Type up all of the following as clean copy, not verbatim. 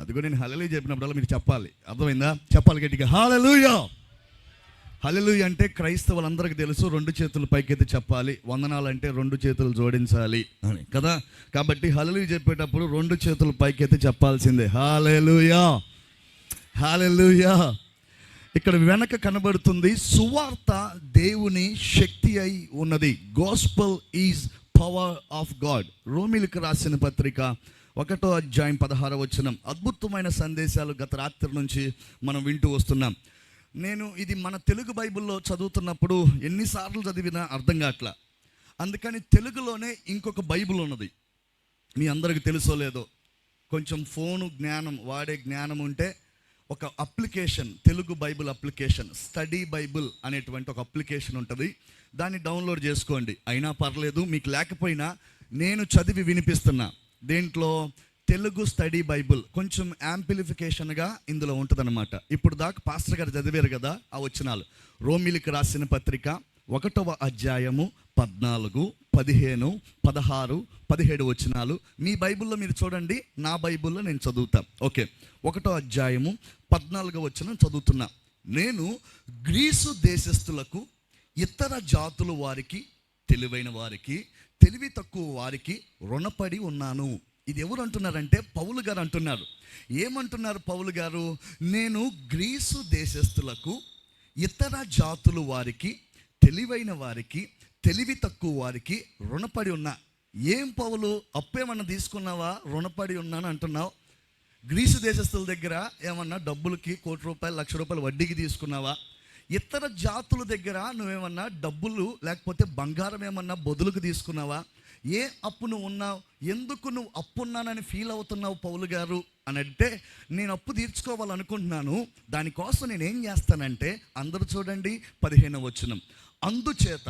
అది కూడా నేను హల్లెలూయా చెప్పినప్పుడల్లా మీరు చెప్పాలి, అర్థమైందా? చెప్పాలి గట్టిగా హల్లెలూయా. హల్లెలూయా అంటే క్రైస్తవులందరికీ తెలుసు, 2 చేతులు పైకెత్తి చెప్పాలి. వందనాలు అంటే 2 చేతులు జోడించాలి అని కదా. కాబట్టి హల్లెలూయా చెప్పేటప్పుడు 2 చేతులు పైకెత్తి చెప్పాల్సిందే. హల్లెలూయా, హల్లెలూయా. ఇక్కడ వెనక కనబడుతుంది సువార్త దేవుని శక్తి అయి ఉన్నది. Gospel is power of God. రోమీలకు రాసిన పత్రిక 1వ అధ్యాయం 16వ వచనం. అద్భుతమైన సందేశాలు గత రాత్రి నుంచి మనం వింటూ వస్తున్నాం. నేను ఇది మన తెలుగు బైబిల్లో చదువుతున్నప్పుడు ఎన్నిసార్లు చదివినా అర్థం కావట్లా. అందుకని తెలుగులోనే ఇంకొక బైబిల్ ఉన్నది. మీ అందరికి తెలుసో లేదో, కొంచెం ఫోను జ్ఞానం వాడే జ్ఞానం ఉంటే ఒక application, Telugu Bible application, study Bible అనేటువంటి ఒక అప్లికేషన్ ఉంటుంది. దాన్ని డౌన్లోడ్ చేసుకోండి. అయినా పర్లేదు, మీకు లేకపోయినా నేను చదివి వినిపిస్తున్నా. దేంట్లో? Telugu study Bible. కొంచెం యాంప్లిఫికేషన్గా ఇందులో ఉంటుందన్నమాట. ఇప్పుడు దాకా పాస్టర్ గారు చదివారు కదా ఆ వచనాలు. రోమీలకు రాసిన పత్రిక 1వ అధ్యాయము 14, 15, 16, 17 వచనాలు. మీ బైబిల్లో మీరు చూడండి, నా బైబిల్లో నేను చదువుతాను. ఓకే, 1వ అధ్యాయము 14వ వచనం చదువుతున్నా. నేను గ్రీసు దేశస్థులకు, ఇతర జాతుల వారికి, తెలివైన వారికి, తెలివి తక్కువ వారికి రుణపడి ఉన్నాను. ఇది ఎవరు అంటున్నారంటే పౌలు గారు అంటున్నారు. ఏమంటున్నారు పౌలు గారు? నేను గ్రీసు దేశస్థులకు, ఇతర జాతుల వారికి, తెలివైన వారికి, తెలివి తక్కువ వారికి రుణపడి ఉన్నా. ఏం పౌలు, అప్పేమన్నా తీసుకున్నావా? రుణపడి ఉన్నాను అంటున్నావు. గ్రీసు దేశస్థుల దగ్గర ఏమన్నా డబ్బులకి ₹1,00,000, ₹1,00,000 వడ్డీకి తీసుకున్నావా? ఇతర జాతుల దగ్గర నువ్వేమన్నా డబ్బులు లేకపోతే బంగారం ఏమన్నా బదులుకు తీసుకున్నావా? ఏ అప్పు నువ్వు ఉన్నావు? ఎందుకు నువ్వు అప్పు ఉన్నానని ఫీల్ అవుతున్నావు పౌలు గారు అని అంటే, నేను అప్పు తీర్చుకోవాలనుకుంటున్నాను, దానికోసం నేను ఏం చేస్తానంటే, అందరూ చూడండి 15వ వచనం. అందుచేత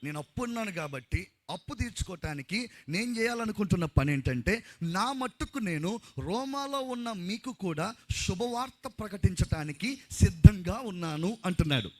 నేను అప్పు ఉన్నాను కాబట్టి అప్పు తీర్చుకోవటానికి నేను చేయాలనుకుంటున్న పని ఏంటంటే, నా మట్టుకు నేను రోమాలో ఉన్న మీకు కూడా శుభవార్త ప్రకటించటానికి సిద్ధంగా ఉన్నాను అంటున్నాడు.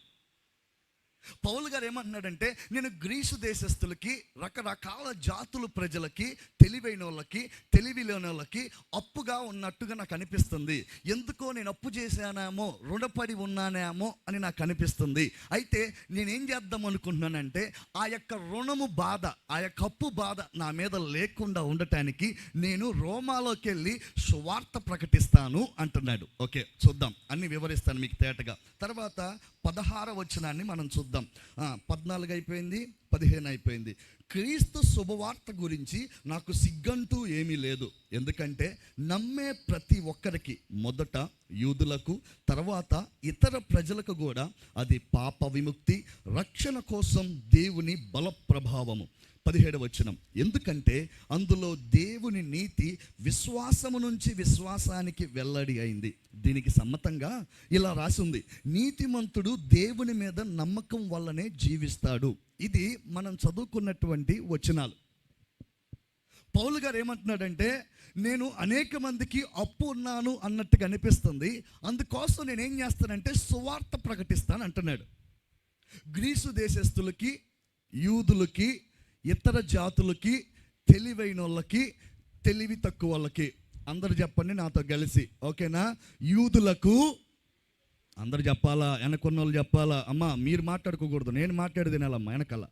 పౌలు గారు ఏమంటున్నాడంటే, నేను గ్రీసు దేశస్థులకి, రకరకాల జాతుల ప్రజలకి, తెలివైన వాళ్ళకి, తెలివి లేని వాళ్ళకి అప్పుగా ఉన్నట్టుగా నాకు అనిపిస్తుంది. ఎందుకో నేను అప్పు చేశానేమో, రుణపడి ఉన్నానేమో అని నాకు అనిపిస్తుంది. అయితే నేనేం చేద్దాం అనుకుంటున్నానంటే, ఆ యొక్క రుణము బాధ, ఆ యొక్క అప్పు బాధ నా మీద లేకుండా ఉండటానికి నేను రోమాలోకి వెళ్ళి సువార్త ప్రకటిస్తాను అంటున్నాడు. ఓకే, చూద్దాం, అన్ని వివరిస్తాను మీకు తేటగా. తర్వాత 16వ వచనాన్ని మనం చూద్దాం. 14 అయిపోయింది, 15 అయిపోయింది. క్రీస్తు శుభవార్త గురించి నాకు సిగ్గంటూ ఏమీ లేదు. ఎందుకంటే నమ్మే ప్రతి ఒక్కరికి, మొదట యూదులకు, తర్వాత ఇతర ప్రజలకు కూడా అది పాప విముక్తి, రక్షణ కోసం దేవుని బల ప్రభావము. 17వ వచనం. ఎందుకంటే అందులో దేవుని నీతి విశ్వాసము నుంచి విశ్వాసానికి వెల్లడి అయింది. దీనికి సమ్మతంగా ఇలా రాసి ఉంది, నీతిమంతుడు దేవుని మీద నమ్మకం వల్లనే జీవిస్తాడు. ఇది మనం చదువుకున్నటువంటి వచనాలు. పౌలు గారు ఏమంటున్నాడంటే, నేను అనేక మందికి అప్పు ఉన్నాను అన్నట్టుగా అనిపిస్తుంది, అందుకోసం నేనేం చేస్తానంటే సువార్త ప్రకటిస్తాను అంటున్నాడు. గ్రీసు దేశస్థులకి, యూదులకి, ఇతర జాతులకి, తెలివైన వాళ్ళకి, తెలివి తక్కువ వాళ్ళకి. అందరు చెప్పండి నాతో కలిసి, ఓకేనా? యూదులకు, అందరు చెప్పాలా, వెనకున్న వాళ్ళు చెప్పాలా. అమ్మ మీరు మాట్లాడుకోకూడదు, నేను మాట్లాడి తినాలమ్మా వెనకాల.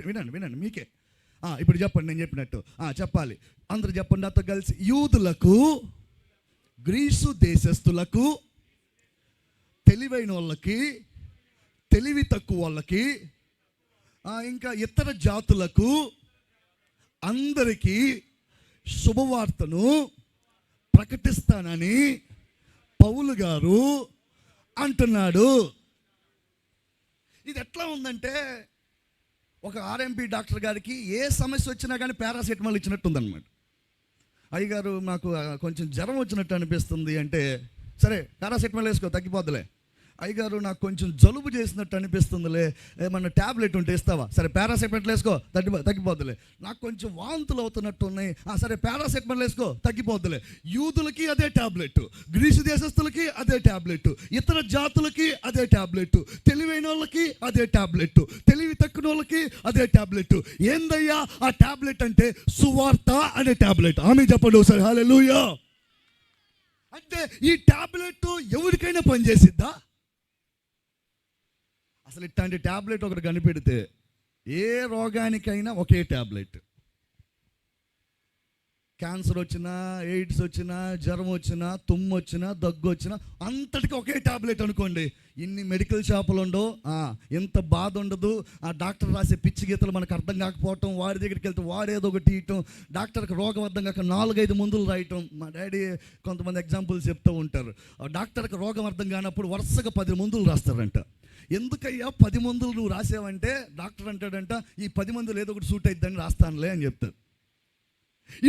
వినండి వినండి, మీకే. ఇప్పుడు చెప్పండి, నేను చెప్పినట్టు చెప్పాలి. అందరు చెప్పండి నాతో కలిసి. యూదులకు, గ్రీసు దేశస్థులకు, తెలివైన వాళ్ళకి, తెలివి తక్కువ వాళ్ళకి, ఇంకా ఇతర జాతులకు అందరికీ శుభవార్తను ప్రకటిస్తానని పౌలు గారు అంటున్నాడు. ఇది ఎట్లా ఉందంటే, ఒక ఆర్ఎంపీ డాక్టర్ గారికి ఏ సమస్య వచ్చినా కానీ పారాసెటమాల్ ఇచ్చినట్టు ఉందన్నమాట. అయ్యగారు నాకు కొంచెం జ్వరం వచ్చినట్టు అనిపిస్తుంది అంటే, సరే పారాసెటమాల్ వేసుకో తగ్గిపోద్దులే. అయ్యగారు నాకు కొంచెం జలుబు చేసినట్టు అనిపిస్తుందిలే, ఏమన్నా ట్యాబ్లెట్ ఉంటే ఇస్తావా? సరే పారాసెటమాల్ వేసుకో తగ్గిపోద్దులే. నాకు కొంచెం వాంతులు అవుతున్నట్టు ఉన్నాయి, సరే పారాసెటమాల్ వేసుకో తగ్గిపోద్దులే. యూదులకి అదే ట్యాబ్లెట్, గ్రీసు దేశస్తులకి అదే ట్యాబ్లెట్, ఇతర జాతులకి అదే ట్యాబ్లెట్, తెలివైన వాళ్ళకి అదే ట్యాబ్లెట్, తెలివి తక్కువ వాళ్ళకి అదే ట్యాబ్లెట్. ఏందయ్యా ఆ ట్యాబ్లెట్ అంటే? సువార్త అనే ట్యాబ్లెట్. ఆమె చెప్పండి ఒకసారి హల్లెలూయా. అంటే ఈ టాబ్లెట్ ఎవరికైనా పనిచేసిద్దా? అసలు ఇట్లాంటి టాబ్లెట్ ఒకటి కనిపెడితే ఏ రోగానికైనా ఒకే టాబ్లెట్. క్యాన్సర్ వచ్చినా, ఎయిడ్స్ వచ్చినా, జ్వరం వచ్చినా, తుమ్ము వచ్చినా, దగ్గు వచ్చినా అంతటికి ఒకే టాబ్లెట్ అనుకోండి. ఇన్ని మెడికల్ షాపులు ఉండవు, ఎంత బాధ ఉండదు. ఆ డాక్టర్ రాసే పిచ్చి గీతలు మనకు అర్థం కాకపోవటం, వాడి దగ్గరికి వెళ్తే వాడేదో ఒకటి ఇవ్వటం, డాక్టర్కి రోగం అర్థం కాక 4-5 మందులు రాయటం. మా డాడీ కొంతమంది ఎగ్జాంపుల్స్ చెప్తూ ఉంటారు. డాక్టర్కి రోగం అర్థం కానప్పుడు వరుసగా 10 మందులు రాస్తారంట. ఎందుకయ్యా 10 మందులు నువ్వు రాసావంటే డాక్టర్ అంటాడంట, ఈ 10 మందులు ఏదో ఒకటి సూట్ అయిద్దని రాస్తానులే అని చెప్తారు.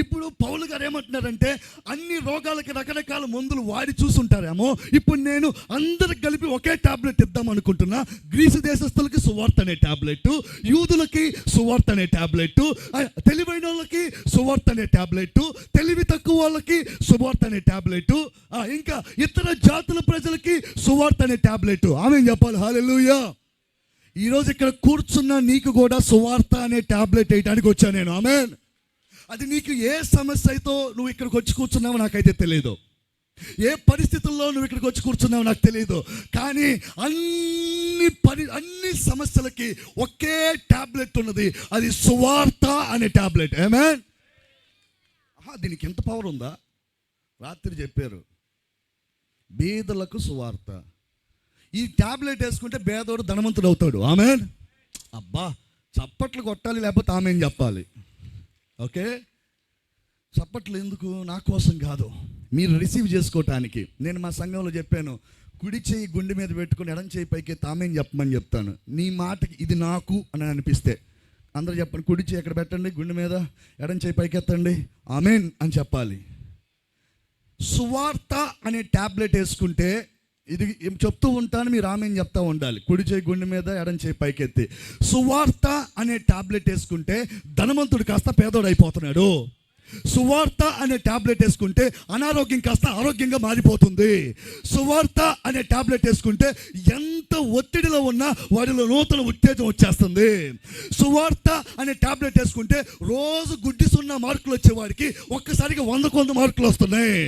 ఇప్పుడు పౌలు గారు ఏమంటున్నారంటే, అన్ని రోగాలకి రకరకాల మందులు వాడి చూసుంటారేమో, ఇప్పుడు నేను అందరికి కలిపి ఒకే టాబ్లెట్ ఇద్దాం అనుకుంటున్నా. గ్రీసు దేశస్తులకి సువార్త అనే టాబ్లెట్, యూదులకి సువార్త అనే టాబ్లెట్, తెలివైన వాళ్ళకి సువార్త అనే టాబ్లెట్, తెలివి తక్కువ వాళ్ళకి సువార్త అనే టాబ్లెట్, ఇంకా ఇతర జాతుల ప్రజలకి సువార్త అనే టాబ్లెట్. ఆమేన్ చెప్పాలి. హల్లెలూయా. ఈరోజు ఇక్కడ కూర్చున్న నీకు కూడా సువార్త అనే టాబ్లెట్ వేయడానికి వచ్చాను నేను. ఆమేన్. అది నీకు ఏ సమస్య అయితే నువ్వు ఇక్కడికి వచ్చి కూర్చున్నావో నాకైతే తెలియదు, ఏ పరిస్థితుల్లో నువ్వు ఇక్కడికి వచ్చి కూర్చున్నావో నాకు తెలియదు, కానీ అన్ని సమస్యలకి ఒకే టాబ్లెట్ ఉన్నది. అది సువార్త అనే టాబ్లెట్. ఆమేన్. దీనికి ఎంత పవర్ ఉందా? రాత్రి చెప్పారు, బీదలకు సువార్త. ఈ టాబ్లెట్ వేసుకుంటే బేదోడు ధనవంతుడు అవుతాడు. ఆమేన్. అబ్బా, చప్పట్లు కొట్టాలి, లేకపోతే ఆమేన్ చెప్పాలి. ఓకే, చప్పట్లు ఎందుకు? నా కోసం కాదు, మీరు రిసీవ్ చేసుకోవటానికి. నేను మా సంఘంలో చెప్పాను, కుడి చేయి గుండె మీద పెట్టుకుని ఎడం చేయి పైకి ఆమేన్ చెప్పమని చెప్తాను. నీ మాటకి ఇది నాకు అని అనిపిస్తే అందరూ చెప్పండి, కుడి చేయి ఎక్కడ పెట్టండి, గుండె మీద, ఎడం చేయి పైకి ఎత్తండి, ఆమేన్ అని చెప్పాలి. సువార్త అనే టాబ్లెట్ వేసుకుంటే ఇది చెప్తూ ఉంటాను, మీరు ఆమేన్ చెప్తూ ఉండాలి. కుడి చేయి గుండె మీద, ఎడం చేయి పైకెత్తి. సువార్త అనే టాబ్లెట్ వేసుకుంటే ధనవంతుడు కాస్త పేదోడు అయిపోతున్నాడు. సువార్త అనే టాబ్లెట్ వేసుకుంటే అనారోగ్యం కాస్త ఆరోగ్యంగా మారిపోతుంది. సువార్త అనే టాబ్లెట్ వేసుకుంటే ఎంత ఒత్తిడిలో ఉన్నా వాడిలో నూతన ఉత్తేజం వచ్చేస్తుంది. సువార్త అనే టాబ్లెట్ వేసుకుంటే రోజు గుడ్డి 0 మార్కులు వచ్చేవాడికి ఒక్కసారిగా 100 మార్కులు వస్తున్నాయి.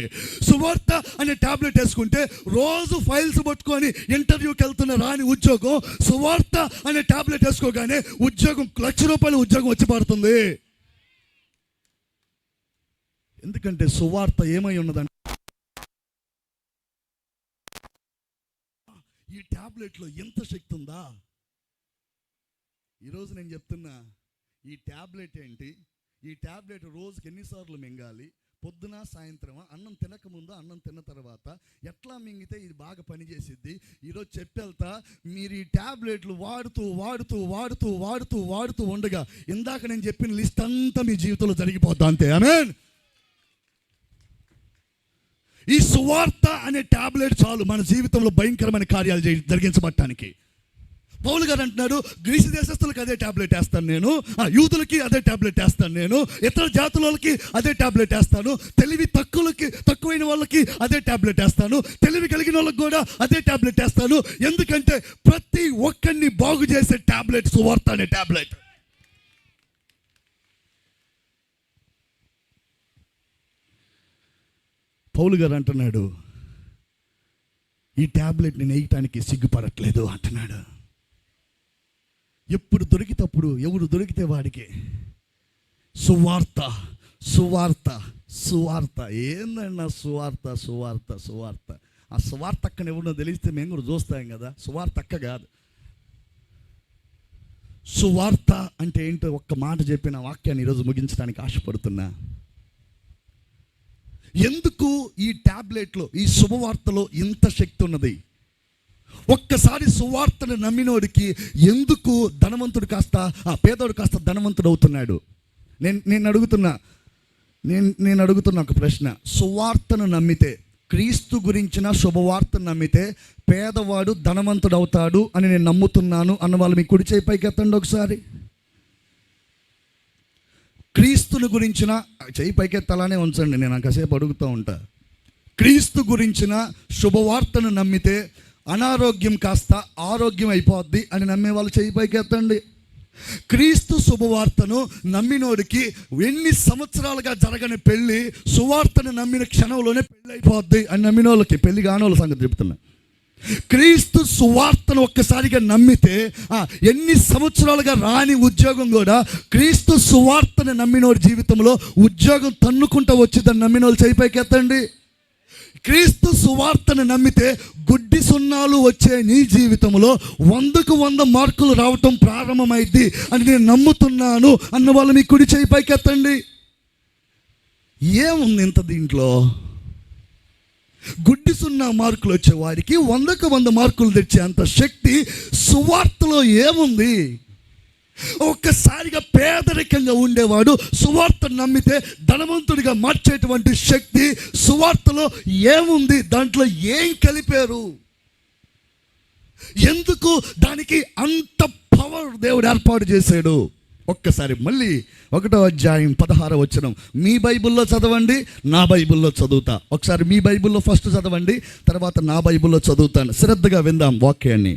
సువార్త అనే టాబ్లెట్ వేసుకుంటే రోజు ఫైల్స్ పట్టుకొని ఇంటర్వ్యూకి వెళ్తున్న రాని ఉద్యోగం సువార్త అనే టాబ్లెట్ వేసుకోగానే ఉద్యోగం, ₹1,00,000 ఉద్యోగం వచ్చి పడుతుంది. ఎందుకంటే సువార్త ఏమై ఉన్నదంటే, ఈ టాబ్లెట్లో ఎంత శక్తి ఉందా? ఈరోజు నేను చెప్తున్నా, ఈ టాబ్లెట్ ఏంటి, ఈ టాబ్లెట్ రోజుకి ఎన్నిసార్లు మింగాలి, పొద్దున సాయంత్రమా, అన్నం తినకముందు, అన్నం తిన్న తర్వాత ఎట్లా మింగితే ఇది బాగా పనిచేసిద్ది. ఈరోజు చెప్పెళ్తా, మీరు ఈ టాబ్లెట్లు వాడుతూ వాడుతూ వాడుతూ వాడుతూ వాడుతూ ఉండగా ఇందాక నేను చెప్పిన లిస్ట్ అంతా మీ జీవితంలో జరిగిపోద్దా అంతే. ఆమేన్. ఈ సువార్త అనే టాబ్లెట్ చాలు మన జీవితంలో భయంకరమైన కార్యాలు జరిగించబడటానికి. పౌలు గారు అంటున్నాడు, గ్రీసు దేశస్తులకు అదే టాబ్లెట్ వేస్తాను నేను, యూదులకి అదే టాబ్లెట్ వేస్తాను నేను, ఇతర జాతులకి అదే టాబ్లెట్ వేస్తాను, తెలివి తక్కువైన వాళ్ళకి అదే టాబ్లెట్ వేస్తాను, తెలివి కలిగిన వాళ్ళకి కూడా అదే టాబ్లెట్ వేస్తాను. ఎందుకంటే ప్రతి ఒక్కరిని బాగు చేసే టాబ్లెట్ సువార్త అనే టాబ్లెట్. పౌలు గారు అంటున్నాడు, ఈ టాబ్లెట్ నేను వేయటానికి సిగ్గుపడట్లేదు అంటున్నాడు. ఎప్పుడు దొరికితప్పుడు, ఎవరు దొరికితే వాడికి సువార్త సువార్త సువార్త. ఏందన్నా సువార్త సువార్త సువార్త? ఆ సువార్త అక్కని ఎవరినో తెలిస్తే మేము కూడా చూస్తాం కదా. సువార్త అక్క కాదు. సువార్త అంటే ఏంటో ఒక్క మాట చెప్పిన వాక్యాన్ని ఈరోజు ముగించడానికి ఆశపడుతున్నా. ఎందుకు ఈ టాబ్లెట్లో, ఈ శుభవార్తలో ఇంత శక్తి ఉన్నది? ఒక్కసారి సువార్తను నమ్మినోడికి ఎందుకు ధనవంతుడు కాస్త, పేదోడు కాస్త ధనవంతుడు అవుతున్నాడు? నేను అడుగుతున్న ఒక ప్రశ్న. సువార్తను నమ్మితే, క్రీస్తు గురించిన శుభవార్తను నమ్మితే పేదవాడు ధనవంతుడు అవుతాడు అని నేను నమ్ముతున్నాను అన్న వాళ్ళు మీ కుడి చేయి పైకి ఎత్తండి ఒకసారి. క్రీస్తుని గురించిన చేయి పైకెత్తాలనే ఉంచండి, నేను కాసేపు అడుగుతూ ఉంటా. క్రీస్తు గురించిన శుభవార్తను నమ్మితే అనారోగ్యం కాస్త ఆరోగ్యం అయిపోద్ది అని నమ్మే వాళ్ళు చేయి పైకెత్తండి. క్రీస్తు శుభవార్తను నమ్మినోడికి ఎన్ని సంవత్సరాలుగా జరగని పెళ్ళి సువార్తను నమ్మిన క్షణంలోనే పెళ్ళి అయిపోద్ది అని నమ్మినోళ్ళకి, పెళ్లి కానోళ్ళ సంగతి చెప్తున్నా. క్రీస్తు సువార్తను ఒక్కసారిగా నమ్మితే ఎన్ని సంవత్సరాలుగా రాని ఉద్యోగం కూడా క్రీస్తు సువార్తను నమ్మినోడి జీవితంలో ఉద్యోగం తన్నుకుంటూ వచ్చిందని నమ్మినోళ్ళు చేయి పైకెత్తండి. క్రీస్తు సువార్తను నమ్మితే గుడ్డి సున్నాలు వచ్చే నీ జీవితంలో 100కు 100 మార్కులు రావటం ప్రారంభమైంది అని నేను నమ్ముతున్నాను అన్న వాళ్ళు మీ కుడి చేయి పైకెత్తండి. ఏముంది ఇంత దీంట్లో? గుడ్డి 0 మార్కులు వచ్చే వారికి 100కు 100 మార్కులు తెచ్చే అంత శక్తి సువార్తలో ఏముంది? ఒక్కసారిగా పేదరికంగా ఉండేవాడు సువార్త నమ్మితే ధనవంతుడిగా మార్చేటువంటి శక్తి సువార్తలో ఏముంది? దాంట్లో ఏం కలిపారు? ఎందుకు దానికి అంత పవర్ దేవుడు ఏర్పాటు చేశాడు? ఒక్కసారి మళ్ళీ 1వ అధ్యాయం 16వ వచనం మీ బైబిల్లో చదవండి, నా బైబిల్లో చదువుతా. ఒకసారి మీ బైబిల్లో ఫస్ట్ చదవండి, తర్వాత నా బైబిల్లో చదువుతాను. శ్రద్ధగా విందాం వాక్యాన్ని.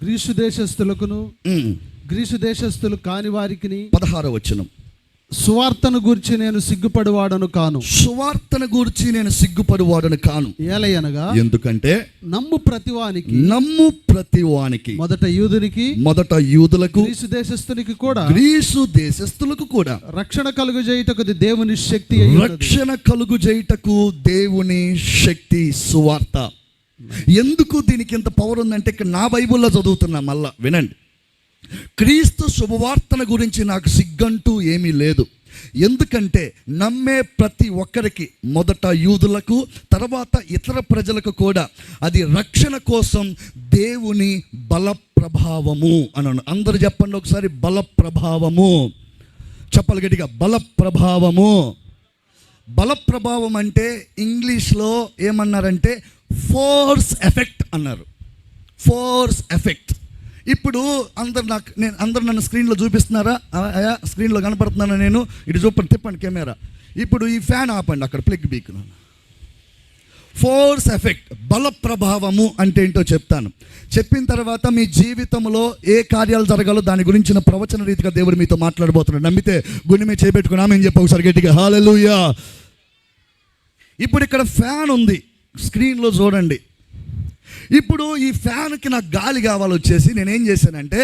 గ్రీసు దేశస్థులు కాని వారికి 16వ వచనం. సువార్తను గూర్చి నేను సిగ్గుపడువాడను కాను. సువార్తను గూర్చి నేను సిగ్గుపడువాడను కాను. ఏలయనగా ఎందుకంటే నమ్ము ప్రతివానికి మొదట యూదులకు గ్రీసు దేశస్థులకు కూడా రక్షణ కలుగజేయుటకు దేవుని శక్తి సువార్త. ఎందుకు దీనికి ఇంత పవర్ ఉందంటే ఇక్కడ నా బైబిల్లో చదువుతున్నా, మళ్ళా వినండి. క్రీస్తు శుభవార్తన గురించి నాకు సిగ్గంటూ ఏమీ లేదు. ఎందుకంటే నమ్మే ప్రతి ఒక్కరికి, మొదట యూదులకు, తర్వాత ఇతర ప్రజలకు కూడా అది రక్షణ కోసం దేవుని బల ప్రభావము అన్నాను. అందరూ చెప్పండి ఒకసారి, బల ప్రభావము. చెప్పాలి గట్టిగా, బల ప్రభావము. బల ప్రభావం అంటే ఇంగ్లీష్లో ఏమన్నారంటే ఫోర్స్ ఎఫెక్ట్ అన్నారు. Force effect. ఇప్పుడు అందరు నన్ను స్క్రీన్లో చూపిస్తున్నారా? స్క్రీన్లో కనపడుతున్నానా? నేను ఇటు చూపండి, తిప్పండి కెమెరా. ఇప్పుడు ఈ ఫ్యాన్ ఆపండి, అక్కడ ప్లగ్ బీక్. ఫోర్స్ ఎఫెక్ట్, బల ప్రభావము అంటే ఏంటో చెప్తాను. చెప్పిన తర్వాత మీ జీవితంలో ఏ కార్యాలు జరగాలో దాని గురించిన ప్రవచన రీతిగా దేవుడు మీతో మాట్లాడబోతున్నాడు. నమ్మితే గుండె మీద చేపెట్టుకుని ఆమె చెప్పి ఒకసారి గట్టిగా హల్లెలూయా. ఇప్పుడు ఇక్కడ ఫ్యాన్ ఉంది, స్క్రీన్లో చూడండి. ఇప్పుడు ఈ ఫ్యాన్కి నాకు గాలి కావాలి వచ్చేసి నేనేం చేశానంటే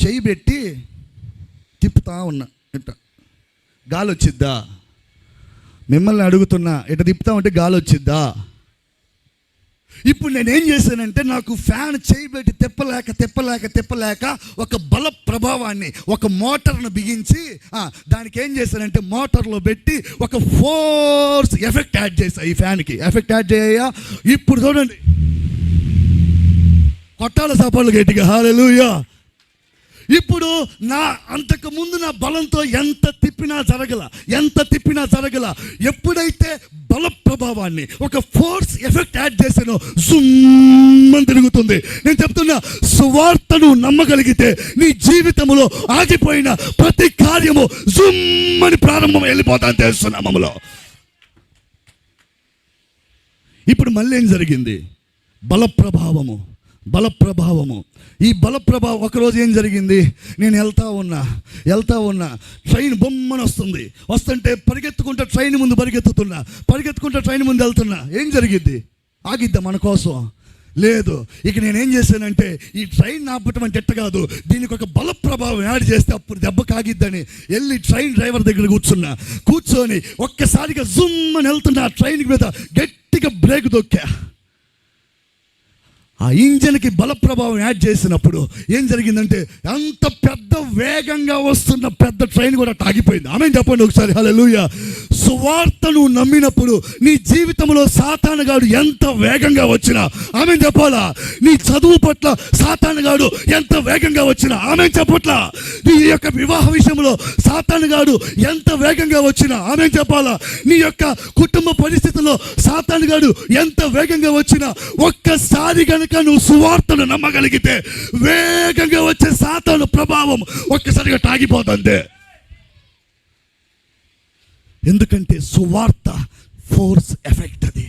చెయ్యి పెట్టి తిప్పుతా ఉన్నా. ఇట్లా గాలి వచ్చిద్దా? మిమ్మల్ని అడుగుతున్నా, ఇట్లా తిప్పుతా ఉంటే గాలి వచ్చిద్దా? ఇప్పుడు నేనేం చేశానంటే నాకు ఫ్యాన్ చెయ్యి పెట్టి తిప్పలేక ఒక బల ప్రభావాన్ని, ఒక మోటార్ను బిగించి దానికి ఏం చేశానంటే మోటార్లో పెట్టి ఒక ఫోర్స్ ఎఫెక్ట్ యాడ్ చేశా. ఈ ఫ్యాన్కి ఎఫెక్ట్ యాడ్ చేయ. ఇప్పుడు చూడండి, కొట్టాల సాపాళ్ళు గట్టిగా హల్లెలూయా. ఇప్పుడు అంతకుముందు నా బలంతో ఎంత తిప్పినా జరగల. ఎప్పుడైతే బల ప్రభావాన్ని, ఒక ఫోర్స్ ఎఫెక్ట్ యాడ్ చేసానో జుమ్మని తిరుగుతుంది. నేను చెప్తున్నా, సువార్తను నమ్మగలిగితే నీ జీవితంలో ఆగిపోయిన ప్రతి కార్యము జుమ్మని ప్రారంభం వెళ్ళిపోతాను తెలుస్తున్నాములో. ఇప్పుడు మళ్ళీ ఏం జరిగింది? బల ప్రభావము. ఈ బల ప్రభావం ఒకరోజు ఏం జరిగింది? నేను వెళ్తా ఉన్నా ట్రైన్ బొమ్మని వస్తుంటే పరిగెత్తుకుంటా ట్రైన్ ముందు ట్రైన్ ముందు వెళ్తున్నా. ఏం జరిగింది? ఆగిద్దా మన కోసం? లేదు. ఇక నేనేం చేశానంటే ఈ ట్రైన్ ఆపటం అంటే ఎట్ట కాదు, దీనికి ఒక బల ప్రభావం యాడ్ చేస్తే అప్పుడు దెబ్బ కాగిద్దని వెళ్ళి ట్రైన్ డ్రైవర్ దగ్గర కూర్చొని ఒక్కసారిగా జుమ్ అని వెళ్తున్నా. ఆ ట్రైన్ మీద గట్టిగా బ్రేక్ దొక్కా. ఆ ఇంజన్కి బల ప్రభావం యాడ్ చేసినప్పుడు ఏం జరిగిందంటే అంత పెద్ద వేగంగా వస్తున్న పెద్ద ట్రైన్ కూడా ఆగిపోయింది. ఆమేన్ చెప్పండి ఒకసారి హల్లెలూయా. సువార్తను నమ్మినప్పుడు నీ జీవితంలో సాతానుగాడు ఎంత వేగంగా వచ్చినా ఆమేన్ చెప్పాలా. నీ చదువు పట్ల సాతానుగాడు ఎంత వేగంగా వచ్చినా ఆమేన్ చెప్పట్లా. నీ యొక్క వివాహ విషయంలో సాతానుగాడు ఎంత వేగంగా వచ్చినా ఆమేన్ చెప్పాలా. నీ యొక్క కుటుంబ పరిస్థితుల్లో సాతానుగాడు ఎంత వేగంగా వచ్చినా ఒక్కసారి కనుక నువ్వు సువార్తను నమ్మగలిగితే వేగంగా వచ్చే సాతాను ప్రభావం ఒక్కసారిగా తాగిపోతుంది. ఎందుకంటే సువార్త ఫోర్స్ ఎఫెక్ట్. అది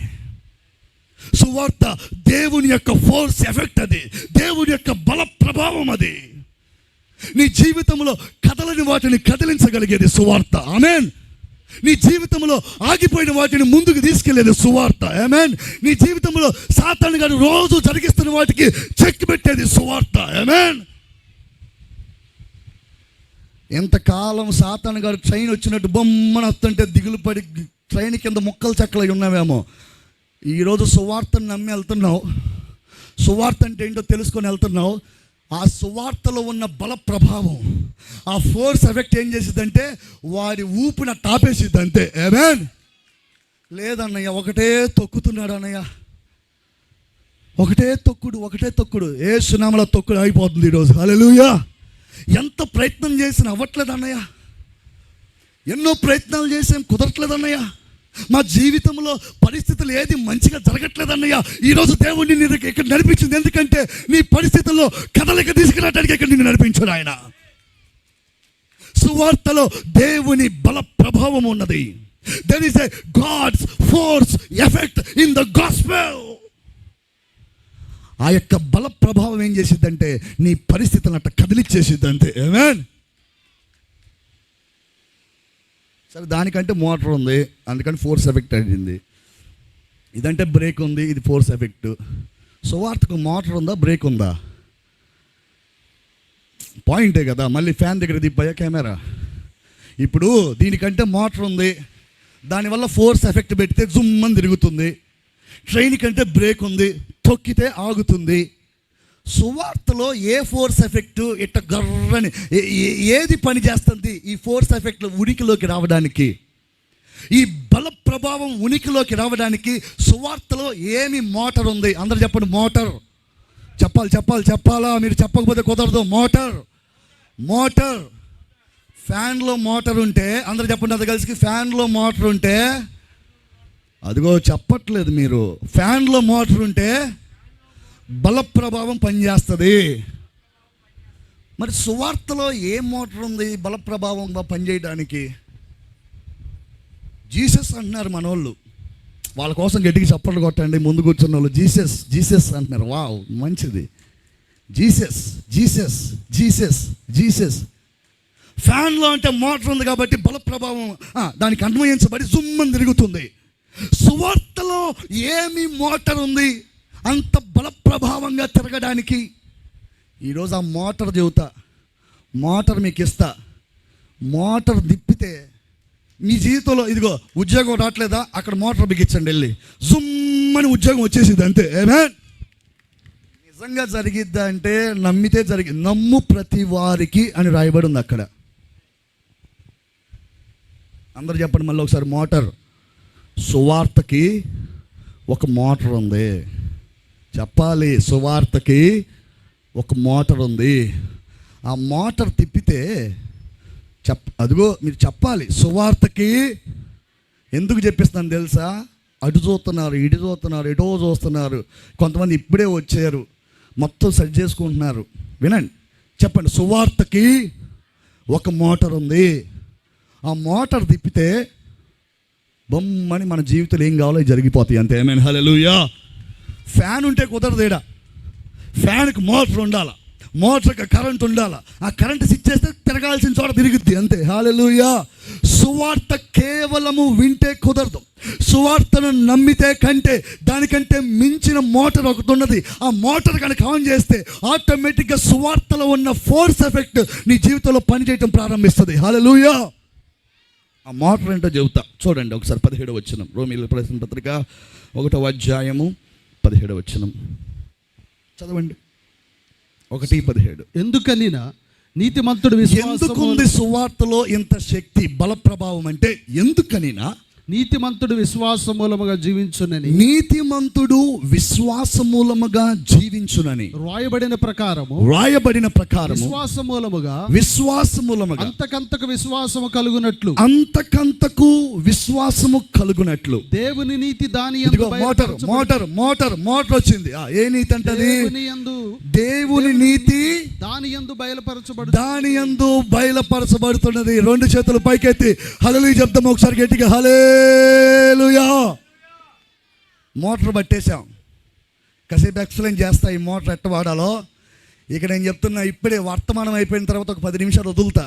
సువార్త దేవుని యొక్క ఫోర్స్ ఎఫెక్ట్. అది దేవుని యొక్క బల ప్రభావం. అది నీ జీవితంలో కదలని వాటిని కదిలించగలిగేది సువార్త. ఆమేన్. నీ జీవితంలో ఆగిపోయిన వాటిని ముందుకు తీసుకెళ్లేది సువార్త. ఆమేన్. నీ జీవితంలో సాతాను గారు రోజు జరిగిస్తున్న వాటికి చెక్ పెట్టేది సువార్త. ఆమేన్. ఎంతకాలం సాతాను గారు ట్రైన్ వచ్చినట్టు బొమ్మను వస్తుంటే దిగులు పడి ట్రైన్ కింద ముక్కలు చెక్కలై ఉన్నామేమో, ఈరోజు సువార్తను నమ్మి వెళ్తున్నావు. సువార్త అంటే ఏంటో తెలుసుకొని వెళ్తున్నావు. ఆ సువార్తలో ఉన్న బల ప్రభావం, ఆ ఫోర్స్ ఎఫెక్ట్ ఏం చేసిద్దంటే వాడి ఊపిన టాపేసిద్ది అంతే. ఆమేన్. లేదన్నయ్య, ఒకటే తొక్కుతున్నాడు అన్నయ్య, ఒకటే తొక్కుడు యేసు నామములో తొక్కుడు అయిపోతుంది ఈరోజు. హల్లెలూయా. ఎంత ప్రయత్నం చేసినా అవ్వట్లేదు అన్నయ్య, ఎన్నో ప్రయత్నాలు చేసాం, కుదరట్లేదు అన్నయ్య, మా జీవితంలో పరిస్థితులు ఏది మంచిగా జరగట్లేదు అన్నయ్య. ఈరోజు దేవుడిని నీ దగ్గర ఇక్కడ నడిపించింది ఎందుకంటే నీ పరిస్థితుల్లో కదలిక తీసుకురావడానికి ఇక్కడ నిన్ను నడిపించాడు ఆయన. సువార్తలో దేవుని బల ప్రభావం ఉన్నది. There is a God's force effect in the gospel. ఆ యొక్క బల ప్రభావం ఏం చేసిద్దంటే నీ పరిస్థితులను అట్ట కదిలిచ్చేసిద్ది అంతే. ఆమేన్. సరే, దానికంటే మోటార్ ఉంది, అందుకని ఫోర్స్ ఎఫెక్ట్ అయింది. ఇదంటే బ్రేక్ ఉంది, ఇది ఫోర్స్ ఎఫెక్ట్. సువార్తకు మోటార్ ఉందా, బ్రేక్ ఉందా? పాయింటే కదా. మళ్ళీ ఫ్యాన్ దగ్గర దిప్పాయా కెమెరా. ఇప్పుడు దీనికంటే మోటార్ ఉంది, దానివల్ల ఫోర్స్ ఎఫెక్ట్ పెడితే జుమ్మని తిరుగుతుంది. ట్రైన్ కంటే బ్రేక్ ఉంది, తొక్కితే ఆగుతుంది. సువార్తలో ఏ ఫోర్స్ ఎఫెక్ట్ ఇట్ట గర్రని ఏది పని చేస్తుంది ఈ ఫోర్స్ ఎఫెక్ట్ ఉనికిలోకి రావడానికి? ఈ బల ప్రభావం ఉనికిలోకి రావడానికి సువార్తలో ఏమి మోటార్ ఉంది? అందరూ చెప్పండి, మోటార్. చెప్పాలా? మీరు చెప్పకపోతే కుదరదు. మోటార్. ఫ్యాన్లో మోటార్ ఉంటే, అందరూ చెప్పండి అది కలిసి, ఫ్యాన్లో మోటార్ ఉంటే, అదిగో చెప్పట్లేదు మీరు, ఫ్యాన్లో మోటార్ ఉంటే బల ప్రభావం పనిచేస్తుంది. మరి సువార్తలో ఏ మోటార్ ఉంది బల ప్రభావంగా పనిచేయడానికి? జీసస్ అంటున్నారు మనోళ్ళు. వాళ్ళ కోసం గట్టిగా చప్పట్లు కొట్టండి. ముందు కూర్చున్న వాళ్ళు జీసస్ అంటున్నారు. వావ్, మంచిది. జీసస్. ఫ్యాన్లో అంటే మోటార్ ఉంది కాబట్టి బల ప్రభావం దానికి అన్వయించబడి జుమ్మని తిరుగుతుంది. సువార్తలో ఏమి మోటార్ ఉంది అంత బల ప్రభావంగా తిరగడానికి? ఈరోజు ఆ మోటార్ చెబుతా, మోటార్ మీకు ఇస్తా. మోటార్ తిప్పితే మీ జీవితంలో ఇదిగో ఉద్యోగం రావట్లేదా, అక్కడ మోటార్ బిగించండి, వెళ్ళి జుమ్మని ఉద్యోగం వచ్చేసింది అంతే. ఆమేన్. నిజంగా జరిగిద్దా అంటే నమ్మితే జరిగి, నమ్ము ప్రతి వారికి అని రాయబడి ఉంది అక్కడ. అందరు చెప్పండి మళ్ళీ ఒకసారి, మోటార్. సువార్తకి ఒక మోటార్ ఉంది. చెప్పాలి, సువార్తకి ఒక మోటార్ ఉంది. ఆ మోటార్ తిప్పితే అదిగో మీరు చెప్పాలి. సువార్తకి ఎందుకు చెప్పిస్తాను తెలుసా? అటు చూస్తున్నారు, ఇటు చూస్తున్నారు, ఎటో చూస్తున్నారు. కొంతమంది ఇప్పుడే వచ్చారు, మొత్తం సెట్ చేసుకుంటున్నారు. వినండి, చెప్పండి. సువార్తకి ఒక మోటార్ ఉంది. ఆ మోటార్ తిప్పితే బొమ్మని మన జీవితంలో ఏం కావాలో జరిగిపోతాయి అంతే. ఆమేన్. హల్లెలూయా. ఫ్యాన్ ఉంటే కుదరదు. ఈడ ఫ్యాన్కి మోటార్ ఉండాలి, మోటార్కి కరెంట్ ఉండాలి. ఆ కరెంట్ స్విచ్ చేస్తే తిరగాల్సిన చోట తిరుగుద్ది అంతే. హల్లెలూయా. సువార్త కేవలము వింటే కుదరదు. సువార్తను నమ్మితే కంటే దానికంటే మించిన మోటార్ ఒకటి ఉన్నది. ఆ మోటార్ కనుక ఆన్ చేస్తే ఆటోమేటిక్గా సువార్తలో ఉన్న ఫోర్స్ ఎఫెక్ట్ నీ జీవితంలో పనిచేయటం ప్రారంభిస్తుంది. హల్లెలూయా. ఆ మోటార్ ఏంటో చెబుతా, చూడండి ఒకసారి. 17వ వచనం, రోమీయులకు రాసిన పత్రిక 1వ అధ్యాయము 17వ వచనం చదవండి. 1:17. ఎందుకనినా నీతిమంతుడు ఎందుకుంది సువార్తలో ఇంత శక్తి, బల ప్రభావం అంటే ఎందుకనినా నీతిమంతుడు విశ్వాస మూలముగా జీవించునని, నీతిమంతుడు విశ్వాస మూలముగా జీవించునని రాయబడిన ప్రకారము విశ్వాస మూలముగా అంతకంతకు విశ్వాసము కలుగునట్లు దేవుని నీతి దాని యందు మోటార్ వచ్చింది. ఏ నీతి అంటే దేవుని నీతి దాని యందు బయలుపరచబడుతున్నది. రెండు చేతులు పైకెత్తి హల్లెలూయా చెప్తాము ఒకసారి గట్టిగా. హల్లెలూయా. మోటార్ పట్టేశాం. కాసేపు ఎక్స్ప్లెయిన్ చేస్తా ఈ మోటార్ ఎట్ట వాడాలో. ఇక నేను చెప్తున్నా, ఇప్పుడే వర్తమానం అయిపోయిన తర్వాత ఒక 10 నిమిషాలు వదులుతా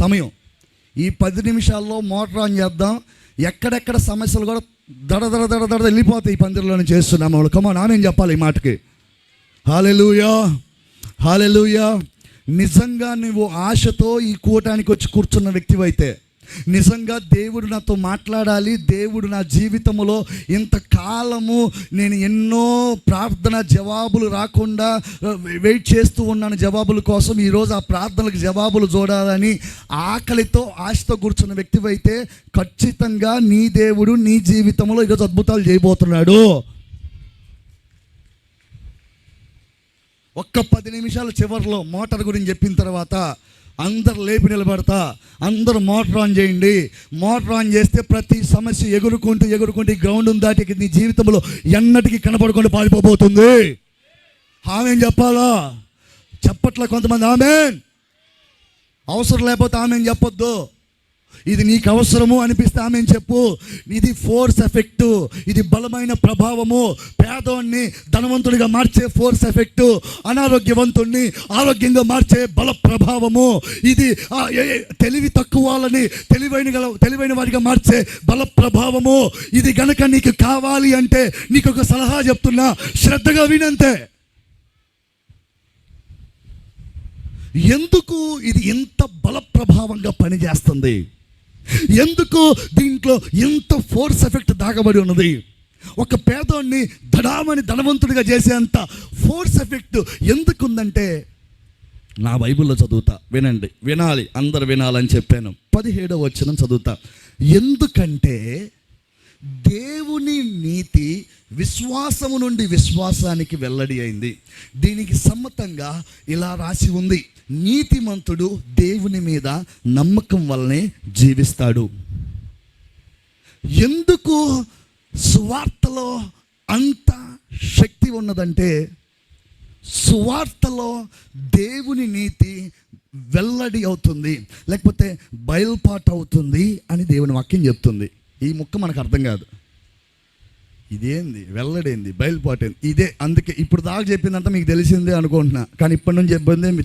సమయం. ఈ 10 నిమిషాల్లో మోటార్ ఆన్ చేద్దాం. ఎక్కడెక్కడ సమస్యలు కూడా దడ దడ దడ దడ వెళ్ళిపోతాయి. ఈ పందిరిలోనే చేస్తున్నాం వాళ్ళు. కమాన్, ఆమె చెప్పాలి ఈ మాటకి. హల్లెలూయా, హల్లెలూయా. నిజంగా నువ్వు ఆశతో ఈ కూటానికి వచ్చి కూర్చున్న వ్యక్తివైతే, నిజంగా దేవుడు నాతో మాట్లాడాలి, దేవుడు నా జీవితంలో ఇంతకాలము నేను ఎన్నో ప్రార్థన జవాబులు రాకుండా వెయిట్ చేస్తూ ఉన్నాను జవాబుల కోసం, ఈరోజు ఆ ప్రార్థనలకు జవాబులు చూడాలని ఆకలితో ఆశతో కూర్చున్న వ్యక్తివైతే, ఖచ్చితంగా నీ దేవుడు నీ జీవితంలో ఈరోజు అద్భుతాలు చేయబోతున్నాడు. ఒక్క 10 నిమిషాల చివరిలో మోటార్ గురించి చెప్పిన తర్వాత అందరు లేపి నిలబడతా, అందరూ మోటార్ ఆన్ చేయండి. మోటార్ ఆన్ చేస్తే ప్రతి సమస్య ఎగురుకుంటూ ఈ గ్రౌండ్ దాటి నీ జీవితంలో ఎన్నటికీ కనపడకుండా పారిపోబోతుంది. ఆమెన్ చెప్పాలా? చెప్పట్లే కొంతమంది. ఆమెన్. అవసరం లేకపోతే ఆమెన్ చెప్పొద్దు. ఇది నీకు అవసరము అనిపిస్తే ఆమెన్ చెప్పు. ఇది ఫోర్స్ ఎఫెక్ట్, ఇది బలమైన ప్రభావము. పేదోన్ని ధనవంతుడిగా మార్చే ఫోర్స్ ఎఫెక్ట్, అనారోగ్యవంతుణ్ణి ఆరోగ్యంగా మార్చే బల ప్రభావము. ఇది తెలివి తక్కువ వాళ్ళని తెలివైన వాడిగా మార్చే బల ప్రభావము. ఇది గనక నీకు కావాలి అంటే నీకు ఒక సలహా చెప్తున్నా, శ్రద్ధగా వినంతే. ఎందుకు ఇది ఇంత బల ప్రభావంగా పనిచేస్తుంది? ఎందుకు దీంట్లో ఎంత ఫోర్స్ ఎఫెక్ట్ దాగబడి ఉన్నది? ఒక పేదోడిని దడామని ధనవంతుడిగా చేసేంత ఫోర్స్ ఎఫెక్ట్ ఎందుకుందంటే, నా బైబిల్లో చదువుతా, వినండి, వినాలి, అందరు వినాలని చెప్పాను. 17వ వచనం చదువుతా. ఎందుకంటే దేవుని నీతి విశ్వాసము నుండి విశ్వాసానికి వెల్లడి అయింది. దీనికి సమ్మతంగా ఇలా రాసి ఉంది, నీతిమంతుడు దేవుని మీద నమ్మకం వల్లనే జీవిస్తాడు. ఎందుకు సువార్తలో అంత శక్తి ఉన్నదంటే, సువార్తలో దేవుని నీతి వెల్లడి అవుతుంది, లేకపోతే బయలుపాటు అవుతుంది అని దేవుని వాక్యం చెప్తుంది. ఈ ముక్క మనకు అర్థం కాదు. ఇదేంది వెల్లడేంది బయలుపాటేంది? ఇదే. అందుకే ఇప్పుడు దాకా చెప్పిందంతా మీకు తెలిసిందే అనుకుంటున్నా, కానీ ఇప్పటి నుంచి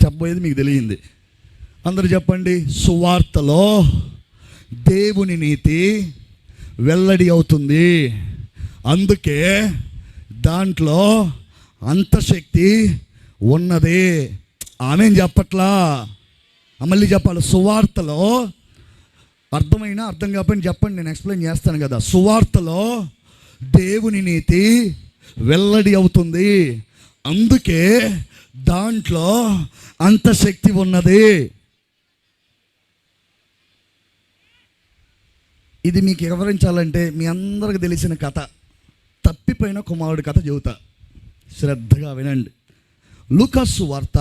చెప్పబోయేది మీకు తెలియంది. అందరూ చెప్పండి, సువార్తలో దేవుని నీతి వెల్లడి అవుతుంది, అందుకే దాంట్లో అంత శక్తి ఉన్నది. ఆమెన్ చెప్పట్లా, మళ్ళీ చెప్పాలి. సువార్తలో అర్థమైనా అర్థం కాకపోయినా చెప్పండి, నేను ఎక్స్ప్లెయిన్ చేస్తాను కదా. సువార్తలో దేవుని నీతి వెల్లడి అవుతుంది, అందుకే దాంట్లో అంత శక్తి ఉన్నది. ఇది మీకు వివరించాలంటే మీ అందరికి తెలిసిన కథ, తప్పిపోయిన కుమారుడి కథ చెబుతా, శ్రద్ధగా వినండి. లూకా సువార్త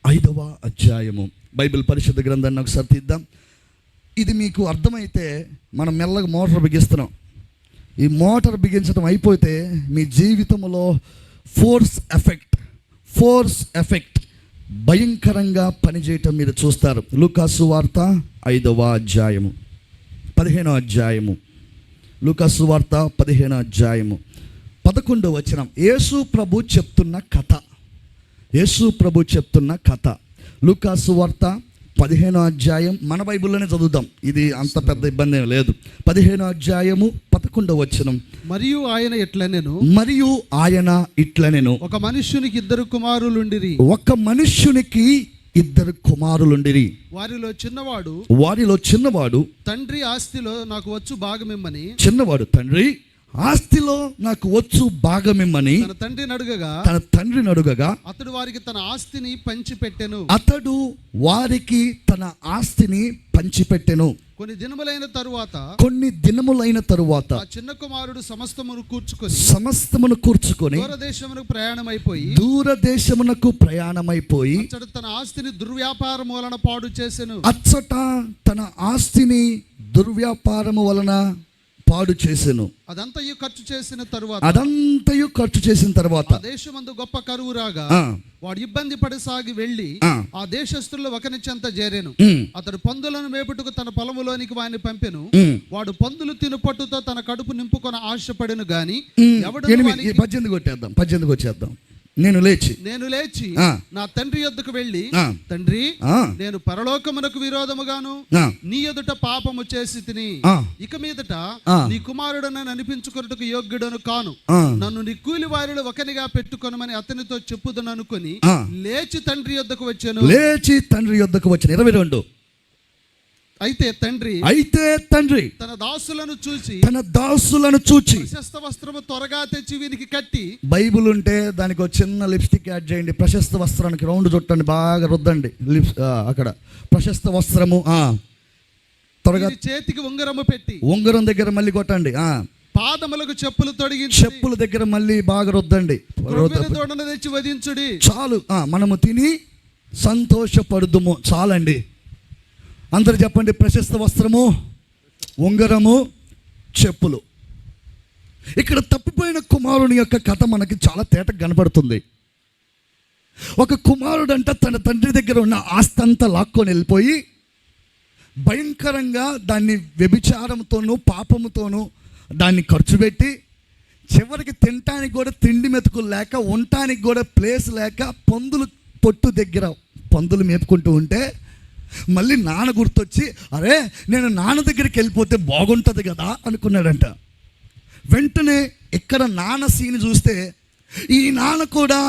5వ అధ్యాయము. బైబిల్ పరిశుద్ధ గ్రంథాన్ని ఒకసారి తీద్దాం. ఇది మీకు అర్థమైతే మనం మెల్లగా మోటార్ బిగిస్తున్నాం. ఈ మోటార్ బిగించడం అయిపోతే మీ జీవితంలో ఫోర్స్ ఎఫెక్ట్ భయంకరంగా పనిచేయటం మీరు చూస్తారు. లూకా సువార్త 5వ అధ్యాయము 15వ అధ్యాయము. లూకా సువార్త 15వ అధ్యాయము 11వ వచనం. యేసు ప్రభు చెప్తున్న కథ. లూకా సువార్త 15వ అధ్యాయం, మన బైబిల్లోనే చదువుదాం, ఇది అంత పెద్ద ఇబ్బంది ఏం లేదు. 15వ అధ్యాయము 11వ వచనం. మరియు ఆయన ఇట్లనెను, ఒక మనుష్యునికి ఇద్దరు కుమారులుండిరి. వారిలో చిన్నవాడు తండ్రి ఆస్తిలో నాకు వచ్చు భాగమిమ్మని తన తండ్రిని అడుగగా అతడు వారికి తన ఆస్తిని పంచిపెట్టెను. కొన్ని దినములైన తరువాత చిన్న కుమారుడు సమస్తమును కూర్చుకొని దూరదేశమునకు ప్రయాణమైపోయి అచ్చట తన ఆస్తిని దుర్వ్యాపారము వలన పాడు చేసెను. అదంతయు ఖర్చు చేసిన తర్వాత దేశమందు గొప్ప కరువు రాగా వాడు ఇబ్బంది పడసాగి వెళ్ళి ఆ దేశస్తుల్లో ఒకని చెంత చేరెను. అతడు పందులను మేపుటకు తన పొలములోనికి వాడిని పంపెను. వాడు పందులు తినుపట్టుతో తన కడుపు నింపుకొని ఆశపడెను గాని 18 వచ్చేద్దాం. నేను లేచి ఆ. నా తండ్రి యొద్దకు వెళ్ళి, ఆ. తండ్రి, ఆ. నేను పరలోకమునకు విరోధముగాను ఆ. నీ ఎదుట పాపము చేసి తిని, ఆ. ఇక మీదట ఆ. నీ కుమారుడనని అనిపించుకొనుటకు యోగ్యుడను కాను. ఆ. నన్ను నీ కూలి వారిలో ఒకనిగా పెట్టుకొనమని అతనితో చెప్పుదను అనుకుని ఆ. లేచి తండ్రి యొద్దకు వచ్చాను. లేచి తండ్రి యొద్దకు వచ్చిన 22. అయితే తండ్రి తన దాసులను చూచి ప్రశస్త వస్త్రము త్వరగా తెచ్చి వీనికి కట్టి. బైబుల్ ఉంటే దానికి ఒక చిన్న లిప్స్టిక్ యాడ్ చేయండి. ప్రశస్త వస్త్రానికి రౌండ్ చుట్టండి, బాగా రుద్దండి. అక్కడ ప్రశస్త వస్త్రము త్వరగా చేతికి ఉంగరము పెట్టి ఉంగరం దగ్గర మళ్ళీ కొట్టండి. పాదములకు చెప్పులు తొడిగించి చెప్పుల దగ్గర మళ్ళీ బాగా రుద్దండి. దూడను తెచ్చి వధించుడి. చాలు, మనము తిని సంతోషపడుదుము. చాలండి. అందరు చెప్పండి, ప్రశస్త వస్త్రము, ఉంగరము, చెప్పులు. ఇక్కడ తప్పిపోయిన కుమారుని యొక్క కథ మనకి చాలా తేటగా కనపడుతుంది. ఒక కుమారుడు అంట తన తండ్రి దగ్గర ఉన్న ఆస్తి అంతా లాక్కొని వెళ్ళిపోయి భయంకరంగా దాన్ని వ్యభిచారంతోనూ పాపముతోనూ దాన్ని ఖర్చు పెట్టి చివరికి తినటానికి కూడా తిండి మెతుకులు లేక, ఉండటానికి కూడా ప్లేస్ లేక, పందులు పొట్టు దగ్గర పందులు మేపుకుంటూ ఉంటే మళ్ళీ నాన్న గుర్తొచ్చి, అరే నేను నాన్న దగ్గరికి వెళ్ళిపోతే బాగుంటుంది కదా అనుకున్నాడంట. వెంటనే ఇక్కడ నాన్న సీన్ చూస్తే ఈ నాన్న కూడా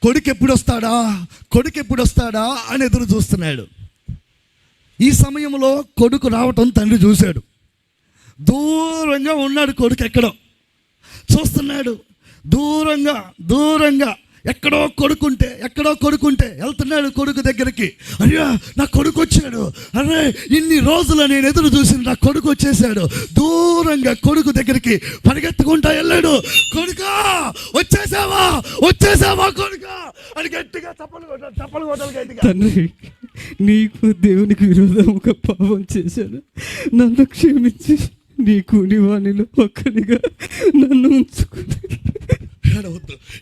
కొడుకు ఎప్పుడు వస్తాడా అని ఎదురు చూస్తున్నాడు. ఈ సమయంలో కొడుకు రావటం తండ్రి చూశాడు. దూరంగా ఉన్నాడు కొడుకు, ఎక్కడో చూస్తున్నాడు. దూరంగా ఎక్కడో కొడుకుంటే వెళ్తున్నాడు కొడుకు దగ్గరికి. అయ్యా నా కొడుకు వచ్చాడు, అరే ఇన్ని రోజులు నేను ఎదురు చూసి నా కొడుకు వచ్చేసాడు. దూరంగా కొడుకు దగ్గరికి పరిగెత్తుకుంటా వెళ్ళాడు. కొడుకా వచ్చేసావా కొడుకా అని గట్టిగా చప్పలు కొట్టాలి గట్టిగా. తండ్రి, నీకు దేవునికి విరోధముగా పాపం చేశాను, నన్ను క్షమించి నీ కూలివానిలో ఒక్కడిగా నన్ను ఉంచుకుని.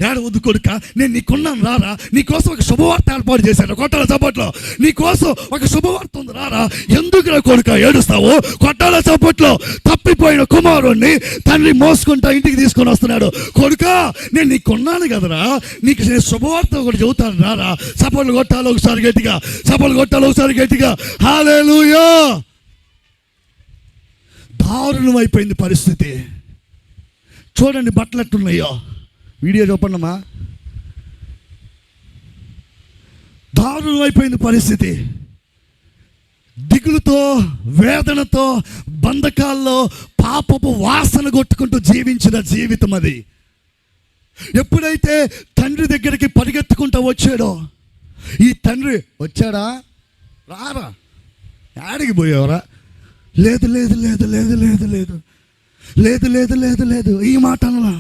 ఏడవద్దు కొడుక, నేను నీకున్నాను రారా. నీకోసం ఒక శుభవార్త ఏర్పాటు చేశాను. కొట్టాల చప్పట్లో. నీకోసం ఒక శుభవార్త ఉంది రారా. ఎందుకురా కొడుక ఏడుస్తావు? కొట్టాల చప్పట్లో. తప్పిపోయిన కుమారుణ్ణి తండ్రి మోసుకుంటా ఇంటికి తీసుకొని వస్తున్నాడు. కొడుక నేను నీకున్నాను కదరా, నీకు నేను శుభవార్త ఒకటి చెబుతాను రారా. చప్పట్లు కొట్టాలి ఒకసారి గట్టిగా. హల్లెలూయా. దారుణం అయిపోయింది పరిస్థితి. చూడండి బట్టలు ఎట్టున్నాయో. వీడియో చూపండమ్మా. దారుణం అయిపోయింది పరిస్థితి. దిగులుతో, వేదనతో, బంధకాల్లో పాపపు వాసన కొట్టుకుంటూ జీవించిన జీవితం అది. ఎప్పుడైతే తండ్రి దగ్గరికి పరిగెత్తుకుంటూ వచ్చాడో, ఈ తండ్రి వచ్చాడా, రారా, ఆడికి పోయేవరా, లేదు ఈ మాట అనలా,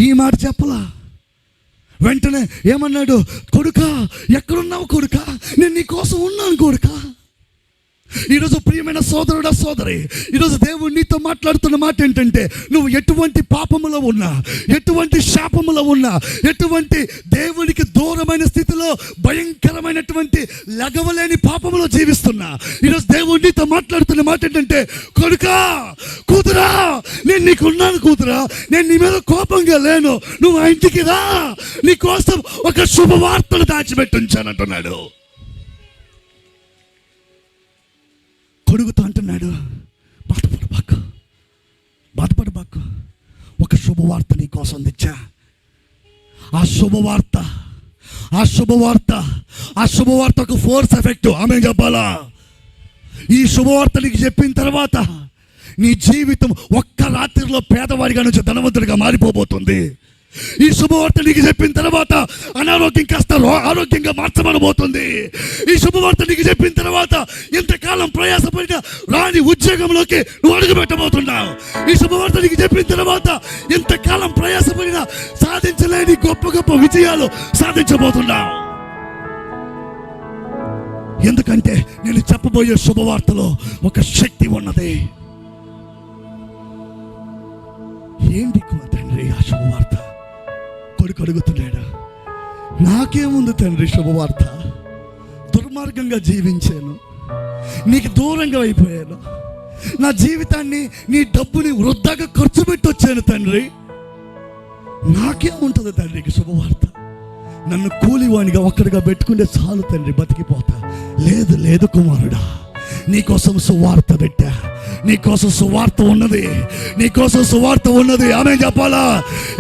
ఈ మాట చెప్పలా. వెంటనే ఏమన్నాడు, కొడుకా ఎక్కడున్నావు కొడుకా, నేను నీ కోసం ఉన్నాను కొడుకా. ఈరోజు ప్రియమైన సోదరుడా సోదరి, ఈరోజు దేవుడు నీతో మాట్లాడుతున్న మాట ఏంటంటే, నువ్వు ఎటువంటి పాపములో ఉన్నా, ఎటువంటి శాపములో ఉన్నా, ఎటువంటి దేవునికి దూరమైన స్థితిలో భయంకరమైనటువంటి లగవలేని పాపములో జీవిస్తున్నా, ఈరోజు దేవుడు నీతో మాట్లాడుతున్న మాట ఏంటంటే, కొడుకా కూతురా నేను నీకున్నాను కూతురా, నేను నీ మీద కోపంగా లేను, నువ్వు ఆ ఇంటికి రా, నీ కోసం ఒక శుభవార్తను దాచిపెట్టి ఉంచానంటున్నాడు. కొడుకుతో అంటున్నాడు, బాధపడబాకు, ఒక శుభవార్త నీ కోసం తెచ్చా. ఆ శుభవార్త ఒక ఫోర్స్ ఎఫెక్ట్. ఆమె చెప్పాలా? ఈ శుభవార్త నీకు చెప్పిన తర్వాత నీ జీవితం ఒక్క రాత్రిలో పేదవాడిగా నుంచి ధనవంతుడిగా మారిపోబోతుంది. ఈ శుభవార్త నీకు చెప్పిన తర్వాత అనారోగ్యం కాస్త ఆరోగ్యంగా మార్చబడబోతుంది. ఈ శుభవార్త నీకు చెప్పిన తర్వాత ఇంతకాలం ప్రయాసపడిన రాని ఉద్యోగంలోకి నువ్వు అడుగు పెట్టబోతున్నావు. ఈ శుభవార్త నీకు చెప్పిన తర్వాత ఇంతకాలం ప్రయాసపడిన సాధించలేని గొప్ప గొప్ప విజయాలు సాధించబోతున్నావు. ఎందుకంటే నేను చెప్పబోయే శుభవార్తలో ఒక శక్తి ఉన్నది. ఏంటి తండ్రి ఆ శుభవార్త? కొడుకు అడుగుతున్నాడు, నాకేముంది తండ్రి శుభవార్త, దుర్మార్గంగా జీవించాను, నీకు దూరంగా అయిపోయాను, నా జీవితాన్ని నీ డబ్బుని వృద్ధాగా ఖర్చు పెట్టి వచ్చాను తండ్రి, నాకేముంటుంది తండ్రికి శుభవార్త? నన్ను కూలివానిగా ఒక్కడిగా పెట్టుకుంటే చాలు తండ్రి, బతికిపోతా. లేదు లేదు కుమారుడా, నీకోసం సువార్త పెట్టా, నీకోసం సువార్త ఉన్నది, నీకోసం సువార్త ఉన్నది. ఆమె చెప్పాలా?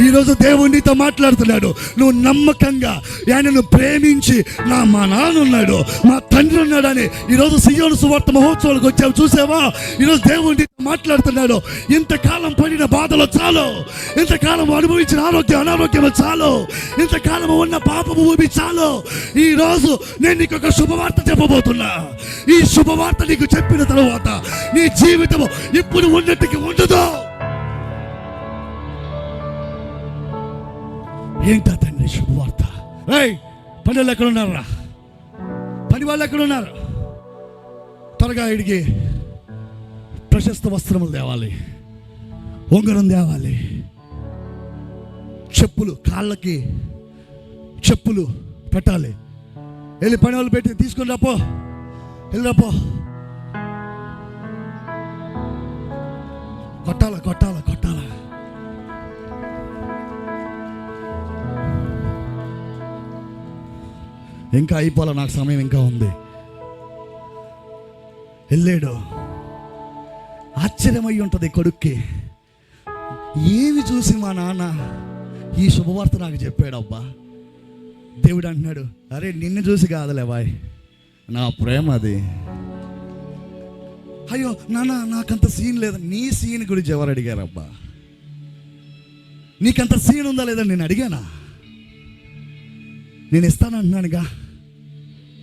ఈరోజు దేవుడు నీతో మాట్లాడుతున్నాడు. నువ్వు నమ్మకంగా ఆయనను ప్రేమించి మా నాన్న ఉన్నాడు, మా తండ్రి ఉన్నాడని ఈరోజు సియోను సువార్త మహోత్సవాలకు వచ్చావు. చూసావా? ఈరోజు దేవుడు నీతో మాట్లాడుతున్నాడు. ఇంతకాలం పడిన బాధలు చాలు, ఇంతకాలం అనుభవించిన అనారోగ్యం చాలు, ఇంతకాలం ఉన్న పాపము ఊపి చాలు. ఈరోజు నేను నీకు ఒక శుభవార్త చెప్పబోతున్నా. ఈ శుభవార్త నీకు చెప్పిన తర్వాత నీ జీవితం ఇప్పుడు ఉన్నట్టుకి ఉండదు. ఏంటా తండ్రి శుభవార్త? పని వాళ్ళు ఎక్కడ ఉన్నారా? పని వాళ్ళు ఎక్కడ ఉన్నారు? త్వరగా ఇడిగి ప్రశస్త వస్త్రములు తేవాలి, ఉంగరం తేవాలి, చెప్పులు, కాళ్ళకి చెప్పులు పెట్టాలి. వెళ్ళి పని వాళ్ళు పెట్టి తీసుకొని రాపో, వెళ్ళిరాపో. కొట్టాల కొట్టాల కొట్టాల. ఇంకా అయిపోలే, నాకు సమయం ఇంకా ఉంది. వెళ్ళాడు. ఆశ్చర్యమై ఉంటుంది కొడుక్కి. ఏమి చూసి మా నాన్న ఈ శుభవార్త నాకు చెప్పాడు? అబ్బా, దేవుడు అంటున్నాడు, అరే నిన్ను చూసి కాదులే బాయ్, నా ప్రేమ అది. అయ్యో నాన్న, నాకంత సీన్ లేదు. నీ సీన్ గురించి ఎవరు అడిగారబ్బా? నీకంత సీన్ ఉందా లేదా నేను అడిగానా? నేను ఇస్తానంటున్నానుగా,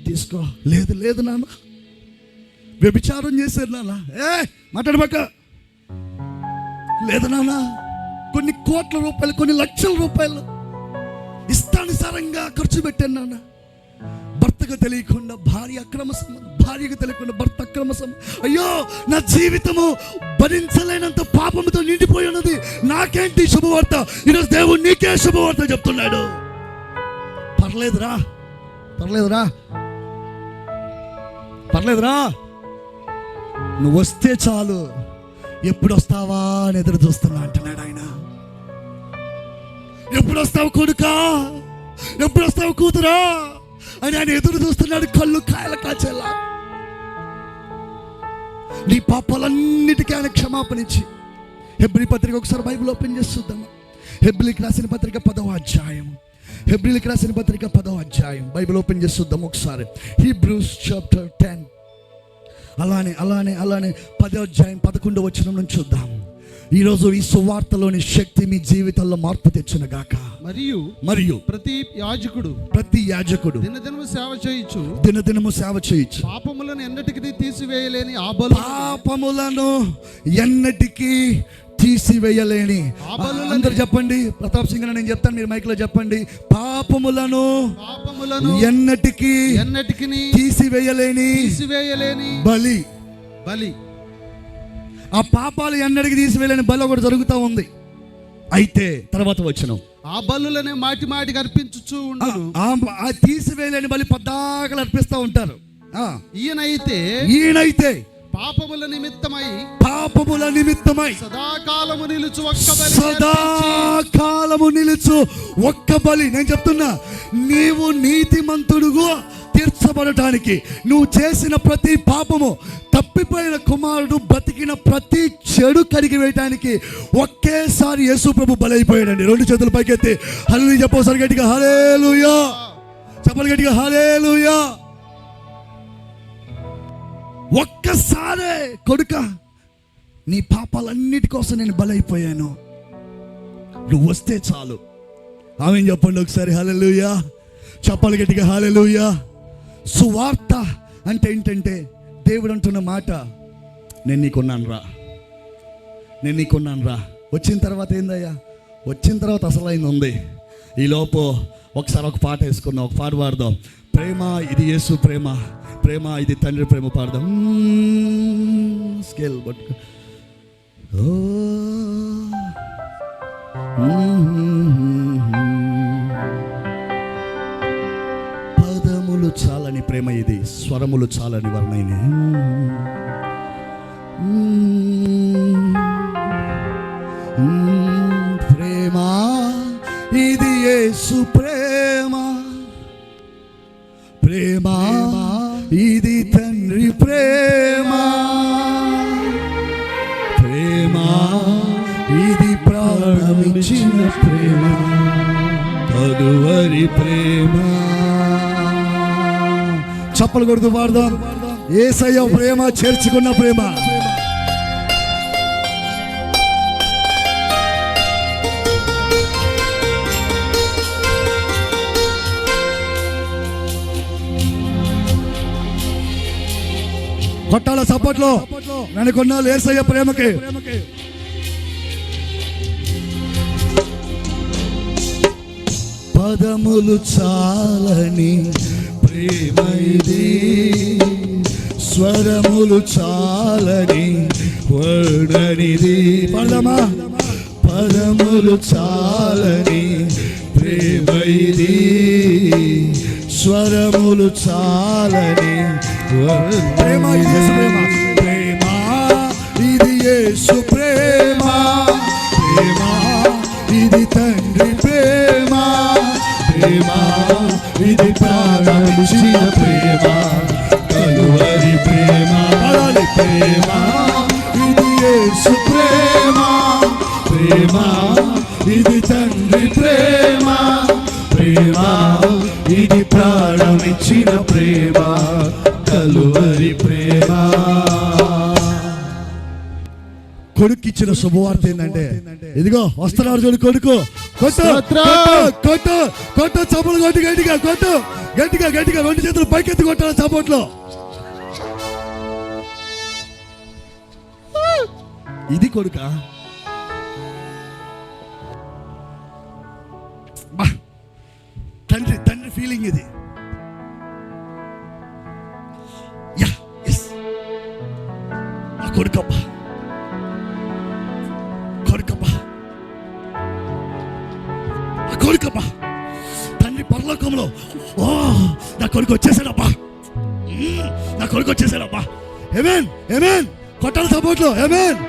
తీసుకో. లేదు లేదు నాన్న, వ్యభిచారం చేశారు నాన్న. మాట్లాడబాక. లేదు నాన్న, కొన్ని కోట్ల రూపాయలు, కొన్ని లక్షల రూపాయలు ఇష్టానుసారంగా ఖర్చు పెట్టాను నాన్న. భర్తకు తెలియకుండా భార్య అక్రమ సంబంధం, భార్యకు తెలియకుండా భర్త అక్రమ సంబంధం. అయ్యో, నా జీవితము భరించలేనంత పాపంతో నిండిపోయి ఉన్నది. నాకేంటి శుభవార్త? ఈరోజు దేవుడు నీకే శుభవార్త చెప్తున్నాడు. పర్లేదురా, పర్లేదురా, పర్లేదురా, నువ్వు వస్తే చాలు. ఎప్పుడు వస్తావా అని ఎదురు చూస్తున్నా అంటున్నాడు ఆయన. ఎప్పుడు వస్తావు కొడుకా, ఎప్పుడు వస్తావు కూతురా అని ఆయన ఎదురు చూస్తున్నాడు. కళ్ళు కాయల కాచేలా. నీ పాపాలన్నిటికీ ఆయన క్షమాపణ ఇచ్చి, హెబ్రీ పత్రిక ఒకసారి బైబిల్ ఓపెన్ చేసి చూద్దాం. హెబ్రీకి రాసిన పత్రిక 10వ అధ్యాయం, హెబ్రీకి రాసిన పత్రిక 10వ అధ్యాయం బైబిల్ ఓపెన్ చేసి చూద్దాం ఒకసారి. హీబ్రూస్ చాప్టర్ 10, అలానే 10వ అధ్యాయం 11వ వచనం నుంచి చూద్దాం. ఈరోజు ఈ సువార్తలోని శక్తి మీ జీవితంలో మార్పు తెచ్చును గాక. మరియు ప్రతి యాజకుడు దినదినము సేవ చేయుచు పాపములను ఎన్నటికీ తీసివేయలేని అందరు చెప్పండి. ప్రతాప్ సింగ్ నేను చెప్తాను, మీరు మైక్ లో చెప్పండి. పాపములను ఎన్నటికీ తీసివేయలేని బలి. ఆ పాపాలు ఎన్నటికి తీసివేయలేని బలి ఒకటి జరుగుతూ ఉంది. అయితే తర్వాత వచ్చిన ఆ బలులనే మాటికి అర్పించుచూ ఉండను. ఆ తీసివేయలేని బలి పద్దాకలు అర్పిస్తూ ఉంటారు. ఈయనైతే పాపముల నిమిత్తమై సదాకాలము నిలుచు ఒక్క బలి. నేను చెప్తున్నా, నీవు నీతిమంతుడుగా తీర్చబడటానికి, నువ్వు చేసిన ప్రతి పాపము, తప్పిపోయిన కుమారుడు బతికిన ప్రతి చెడు కడిగి వేయటానికి ఒకేసారి యేసు ప్రభు బలైపోయాడండి. 2 చేతులు పైకెత్తి హల్లెలూయా చెప్పోసారి గట్టిగా హల్లెలూయా చెప్పాలి, గట్టిగా హల్లెలూయా. ఒక్కసారే కొడుక, నీ పాపాలన్నిటి కోసం నేను బలైపోయాను, నువ్వు వస్తే చాలు. ఆమేన్ చెప్పండి ఒకసారి హల్లెలూయా చెప్పాలి, గట్టిగా హల్లెలూయా. సువార్త అంటే ఏంటంటే దేవుడు అంటున్న మాట, నేను నీకున్నాను రా. వచ్చిన తర్వాత ఏందయ్యా? వచ్చిన తర్వాత అసలైంది ఉంది. ఈ లోపు ఒకసారి ఒక పాట వేసుకుందాం, ఒక పాట పాడదాం. ప్రేమ ఇది యేసు ప్రేమ, ప్రేమ ఇది తండ్రి ప్రేమ పాడదాం. స్కేల్ పట్టుకో. పదములు చాలని ప్రేమ ఇది, స్వరములు చాలని వర్ణైన. ప్రేమ ఇది యేసు ప్రేమ, ఇచ్చిన ప్రేమ, కలువరి ప్రేమ. చప్పలు కొడుతూ పాడదాం. యేసయ్య ప్రేమ, చేర్చుకున్న ప్రేమ. కొట్టాల సపోర్ట్లో వెనుకొన్నాళ్ళు యేసయ్య ప్రేమకి. పదములు చాలని ప్రేమ ఇది, స్వరములు చాలని వర్ణనిది. పడమా. పదములు చాలని ప్రేమ ఇది, స్వరములు చాలని ప్రేమ. ఇది ప్రేమ. ప్రేమ ఇది యేసు ప్రేమ. ప్రేమ ఇది తండ్రి ప్రేమ. ప్రేమ ఇది ప్రాణమిచ్చిన ప్రేమ, కలువరి ప్రేమ. ప్రేమ ఇది యేసు ప్రేమ. ప్రేమ ఇది తండ్రి ప్రేమ. ప్రేమ ఇది ప్రాణమిచ్చిన ప్రేమ, కలువరి ప్రేమ. కొడుకిచ్చిన శుభవార్త ఏంటంటే, ఇదిగో వస్తున్నాడు చూడు కొడుకు. కొట్టు కొట్టు కొట్టు, చప్పలు కొట్టు, గట్టిగా కొట్టు, గట్టిగా గట్టిగా 2 చేతులు పైకెత్తి కొట్టాలి చప్పట్లో. ఇది కొడుక. తండ్రి తండ్రి ఫీలింగ్ ఇది. నా కొడుకబ్బా, కొడుకబ్బా, నా కొడుకబ్బా. తండ్రి పరలోకంలో, ఓ నా కొడుకు వచ్చేసాడబ్బా, నా కొడుకు వచ్చేసాడబ్బా. ఆమేన్ ఆమేన్. కొట్టాలి సపోర్ట్లో. ఆమేన్.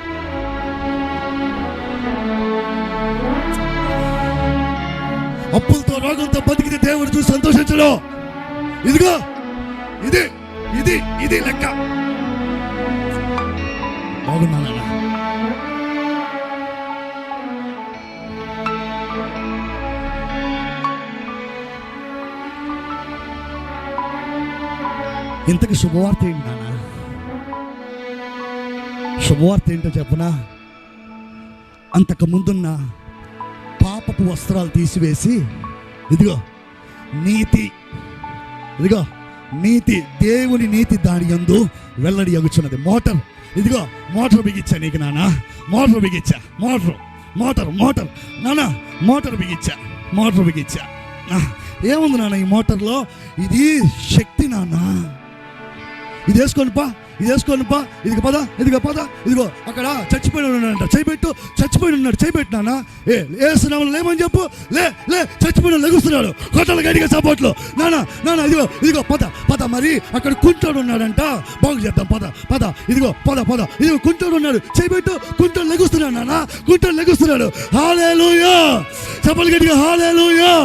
అప్పులతో రోగంతో బతికితే దేవుడు చూసి సంతోషించడు. ఇదిగో ఇది ఇది ఇది లెక్క. బాగున్నా. ఇంతకు శుభవార్త ఏంటి నాన్న? శుభవార్త ఏంటో చెప్పనా? అంతకు ముందున్న పాపపు వస్త్రాలు తీసివేసి, ఇదిగో నీతి, ఇదిగో నీతి, దేవుని నీతి దాని యందు వెల్లడి అగుచున్నది. మోటార్, ఇదిగో మోటార్ బిగించా నీకు నాన్న. మోటార్ బిగించా. మోటార్ మోటార్ మోటార్ నాన్న, మోటార్ బిగించా. మోటార్ బిగించా. ఏముంది నాన్న ఈ మోటార్లో? ఇది శక్తి నాన్న. ఇది వేసుకోనిపా, ఇది వేసుకోనిపా. ఇదిగో పద, ఇదిగో పద. ఇదిగో అక్కడ చచ్చిపోయిన ఉన్నాడంట, చేయబెట్టు. చచ్చిపోయిన ఉన్నాడు, చేయబెట్టు నాన్న. ఏసునామములో లేమని చెప్పు. లే లే, చచ్చిపోయిన లెగుస్తున్నాడు. కొట్టాల గట్టిగా సపోర్ట్లో. నాన్న నాన్న, ఇదిగో ఇదిగో పద పద. మరి అక్కడ కుంటోడు ఉన్నాడంట, బాగు చేద్దాం పద పద. ఇదిగో పద పద. ఇదిగో కుంటోడు ఉన్నాడు, చేయబెట్టు. కుంటోడు లెగుస్తున్నాడు నాన్న, కుంటోడు లెగుస్తున్నాడు. హల్లెలూయా. చెప్పలు గట్టిగా హల్లెలూయా.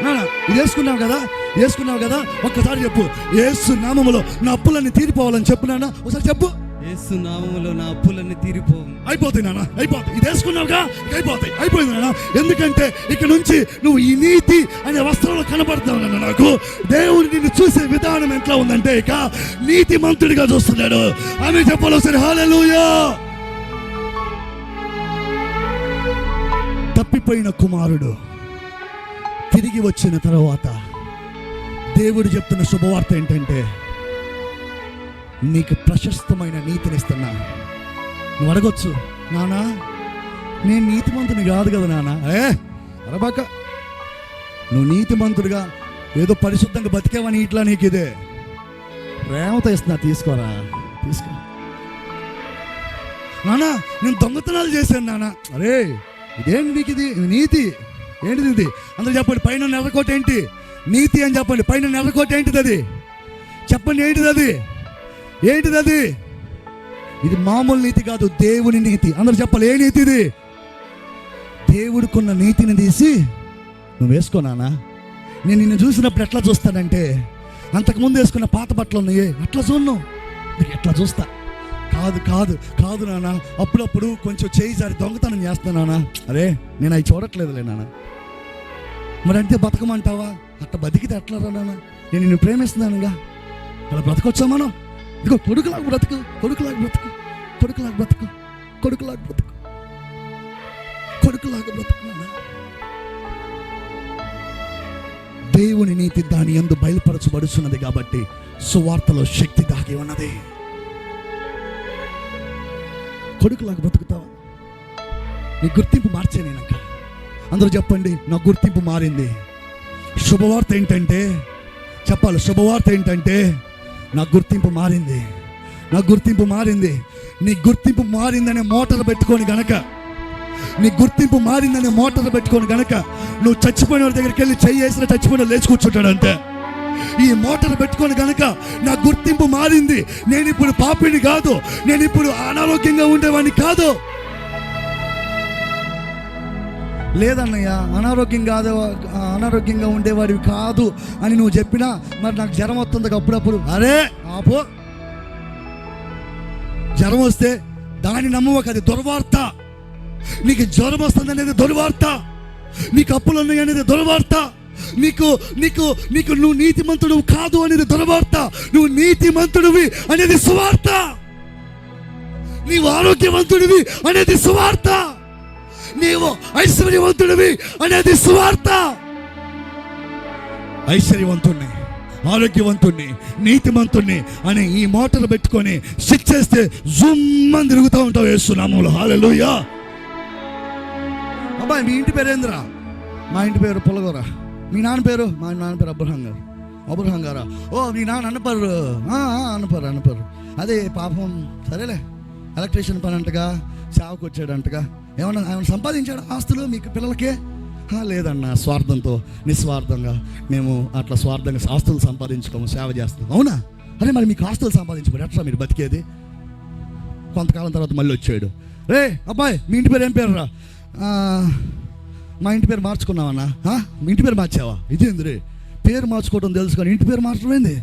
నాన్న ఇది వేసుకున్నావు కదా, వేసుకున్నావు కదా, ఒక్కసారి చెప్పు. యేసు నామములో నా అప్పులన్నీ తీరిపోవాలని చెప్పు నాన్న. ఒకసారి చెప్పు. యేసు నామములో నా అప్పులన్నీ తీరిపోవు. అయిపోతాయి నాన్న, అయిపోతాయి. ఇది వేసుకున్నావుగా, అయిపోతాయి. అయిపోయింది నాన్న. ఎందుకంటే ఇక్కడ నుంచి నువ్వు ఈ నీతి అనే వస్త్రంలో కనబడతావు నాన్న. నాకు దేవుడు నిన్ను చూసే విధానం ఎట్లా ఉందంటే, ఇక నీతి మంతుడిగా చూస్తున్నాడు. ఆమె చెప్పాలి ఒకసారి హల్లెలూయా. తప్పిపోయిన కుమారుడు తిరిగి వచ్చిన తర్వాత దేవుడు చెప్తున్న శుభవార్త ఏంటంటే, నీకు ప్రశస్తమైన నీతిని ఇస్తున్నా. నువ్వు అడగొచ్చు, నానా నేను నీతిమంతుని కాదు కదా నాన్న. అరబాక, నువ్వు నీతిమంతుడిగా ఏదో పరిశుద్ధంగా బతికేవని ఇట్లా నీకు ఇదే ప్రేమతో ఇస్తున్నా, తీసుకోరా, తీసుకో. నానా నేను దొంగతనాలు చేశాను నాన్న. అరే ఇదేంటి నీకు ఇది నీతి? ఏంటిది ఇది? అందరూ చెప్పండి. పైన నెర్రకోట ఏంటి? నీతి అని చెప్పండి. పైన నెర్రకోట ఏంటిది? అది చెప్పండి. ఏంటిది అది? ఏంటిది అది? ఇది మామూలు నీతి కాదు, దేవుని నీతి. అందరూ చెప్పాలి. ఏ నీతి ఇది? దేవుడికున్న నీతిని తీసి నువ్వు వేసుకోనానా. నేను నిన్ను చూసినప్పుడు ఎట్లా చూస్తానంటే, అంతకుముందు వేసుకున్న పాత బట్టలు ఉన్నాయి, అట్లా చూడను, ఎట్లా చూస్తా. కాదు కాదు కాదు నాన్న, అప్పుడప్పుడు కొంచెం చేయి జారి దొంగతనం చేస్తాను నాన్న. అరే నేను అవి చూడట్లేదులే నాన్న. మరి అంటే బతకమంటావా? అట్లా బతికితే ఎట్లా రా నాన్న? నేను నిన్ను ప్రేమిస్తున్నానుగా, అలా బ్రతకొచ్చా మనం? ఇదిగో కొడుకులాగా బ్రతుకు, కొడుకులాగా బ్రతుకు, కొడుకులాగా బ్రతుకు, కొడుకులాగా బ్రతుకు, కొడుకులాగా బ్రతుకు నాన్న. దేవుని నీతి దాని యందు బయలుపరచబడుచున్నది కాబట్టి సువార్తలో శక్తి దాగి ఉన్నది. కొడుకులాగా బ్రతుకుతావా? నీ గుర్తింపు మార్చే నేనక్క. అందరూ చెప్పండి, నా గుర్తింపు మారింది. శుభవార్త ఏంటంటే చెప్పాలి, శుభవార్త ఏంటంటే నా గుర్తింపు మారింది, నా గుర్తింపు మారింది. నీ గుర్తింపు మారిందనే మోటార్ పెట్టుకొని గనక, నీ గుర్తింపు మారిందనే మోటార్ పెట్టుకొని గనక నువ్వు చచ్చిపోయిన వాడి దగ్గరికి వెళ్ళి చెయ్యేసిన చచ్చిపోయిన లేచి కూర్చుంటాడు అంతే. ఈ మోటార్ పెట్టుకొని గనక నా గుర్తింపు మారింది, నేను ఇప్పుడు పాపిని కాదు, నేను ఇప్పుడు అనారోగ్యంగా ఉండేవాడిని కాదు. లేదన్నయ్య అనారోగ్యంగా ఉండేవాడివి కాదు అని నువ్వు చెప్పినా, మరి నాకు జ్వరం వస్తుంది అప్పుడప్పుడు. అరే ఆపో, జ్వరం వస్తే దాన్ని నమ్మవక, అది దుర్వార్త. నీకు జ్వరం వస్తుంది అనేది దుర్వార్త, నీకు అప్పులు ఉన్నాయి అనేది దుర్వార్త, నీకు నీకు నీకు నువ్వు నీతిమంతుడు కాదు అనేది దుర్వార్త, నువ్వు నీతిమంతుడివి అనేది సువార్త, నీవు ఆరోగ్యవంతుడివి అనేది సువార్త, నీవు ఐశ్వర్యవంతుడివి అనేది సువార్త. ఐశ్వర్యవంతుణ్ణి, ఆరోగ్యవంతుణ్ణి, నీతిమంతుణ్ణి అని ఈ మోటార్ పెట్టుకొని స్విచ్ చేస్తే జుమ్మని తిరుగుతూ ఉంటావు యేసు నామములో. హల్లెలూయా. అబ్బాయి మీ ఇంటి పేరు ఏందిరా? మా ఇంటి పేరు పులగోర. మీ నాన్న పేరు? మా నాన్న పేరు అబ్రహం గారా? ఓ మీ నాన్న అన్నపారు. అదే పాపం, సరేలే, ఎలక్ట్రీషియన్ పని అంటగా, సేవకు వచ్చాడంటగా, ఏమన్నా సంపాదించాడు ఆస్తులు మీకు పిల్లలకే? లేదన్న, స్వార్థంతో నిస్వార్థంగా మేము అట్లా స్వార్థంగా ఆస్తులు సంపాదించుకోము, సేవ చేస్తాం. అవునా? అరే మరి మీకు ఆస్తులు సంపాదించుకోండి, ఎట్లా మీరు బతికేది? కొంతకాలం తర్వాత మళ్ళీ వచ్చాడు. రే అబ్బాయి మీ ఇంటి పేరు ఏం పేరు రా? మా ఇంటి పేరు మార్చుకున్నావన్నా. మీ ఇంటి పేరు మార్చావా? ఇదేంది రే, పేరు మార్చుకోవడం తెలుసు కానీ ఇంటి పేరు మార్చడం ఏంది?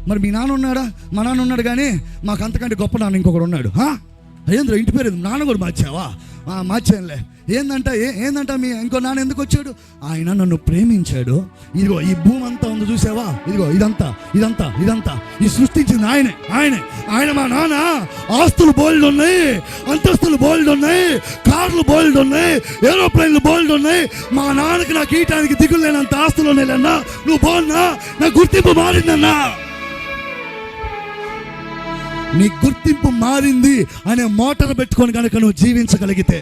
మరి మీ నాన్న ఉన్నాడా? మా నాన్న ఉన్నాడు కానీ మాకు అంతకంటే గొప్ప నాన్న ఇంకొకడు ఉన్నాడు. ఏంద్రా ఇంటి పేరు నాన్న కూడా మార్చావా? మార్చానులే. ఏందంట మీ ఇంకో నాన్న ఎందుకు వచ్చాడు? ఆయన నన్ను ప్రేమించాడు. ఇదిగో ఈ భూమి అంతా ఉంది చూసావా, ఇదిగో ఇదంతా ఈ సృష్టించింది ఆయన మా నాన్న. ఆస్తులు బోల్డ్ ఉన్నాయి, అంతస్తులు బోల్డ్ ఉన్నాయి, కార్లు బోల్డ్ ఉన్నాయి, ఏరోప్లేన్లు బోల్డ్ ఉన్నాయి. మా నాన్నకి నాకు ఈయటానికి దిగులు లేనంత ఆస్తులు ఉన్నాయిలన్నా. నువ్వు బాగున్నా, నా గుర్తింపు మారిందన్నా. నీ గుర్తింపు మారింది అనే మోటార్ పెట్టుకొని కనుక నువ్వు జీవించగలిగితే,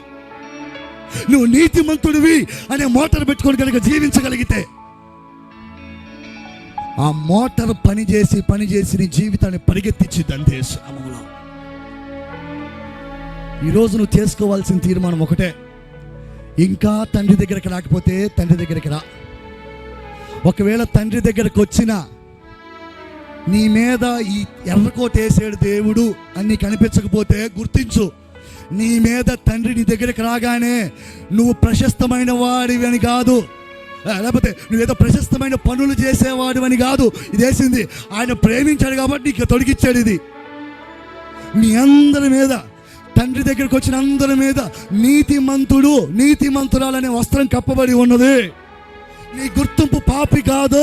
నువ్వు నీతిమంతుడివి అనే మోటార్ పెట్టుకొని కనుక జీవించగలిగితే, ఆ మోటార్ పనిచేసి నీ జీవితాన్ని పరిగెత్తించిద్ది అంతే. ఈరోజు నువ్వు చేసుకోవాల్సిన తీర్మానం ఒకటే, ఇంకా తండ్రి దగ్గరికి రాకపోతే తండ్రి దగ్గరికి రా. ఒకవేళ తండ్రి దగ్గరకు వచ్చినా నీ మీద ఈ ఎర్రకోట వేసాడు దేవుడు అని నీకు అనిపించకపోతే గుర్తించు, నీ మీద తండ్రి నీ దగ్గరికి రాగానే నువ్వు ప్రశస్తమైన వాడివి అని కాదు, లేకపోతే నువ్వేదో ప్రశస్తమైన పనులు చేసేవాడు అని కాదు. ఇది వేసింది ఆయన ప్రేమించాడు కాబట్టి నీకు తొడిగిచ్చాడు. ఇది మీ అందరి మీద, తండ్రి దగ్గరికి వచ్చిన అందరి మీద నీతిమంతురాలనే వస్త్రం కప్పబడి ఉన్నది. నీ గుర్తింపు పాపి కాదు,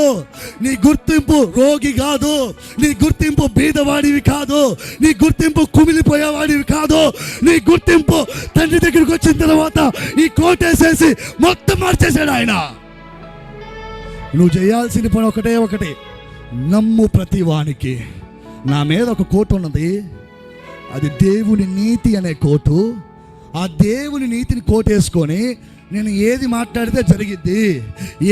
నీ గుర్తింపు రోగి కాదు, నీ గుర్తింపు బీదవాడివి కాదు, నీ గుర్తింపు కుమిలిపోయేవాడివి కాదు. నీ గుర్తింపు తండ్రి దగ్గరికి వచ్చిన తర్వాత ఈ కోటేసేసి మొత్తం మార్చేశాడు ఆయన. నువ్వు చేయాల్సిన పని ఒకటే, నమ్ము ప్రతి వానికి. నా మీద ఒక కోటు ఉన్నది, అది దేవుని నీతి అనే కోటు. ఆ దేవుని నీతిని కోటేసుకొని నేను ఏది మాట్లాడితే జరిగిద్ది,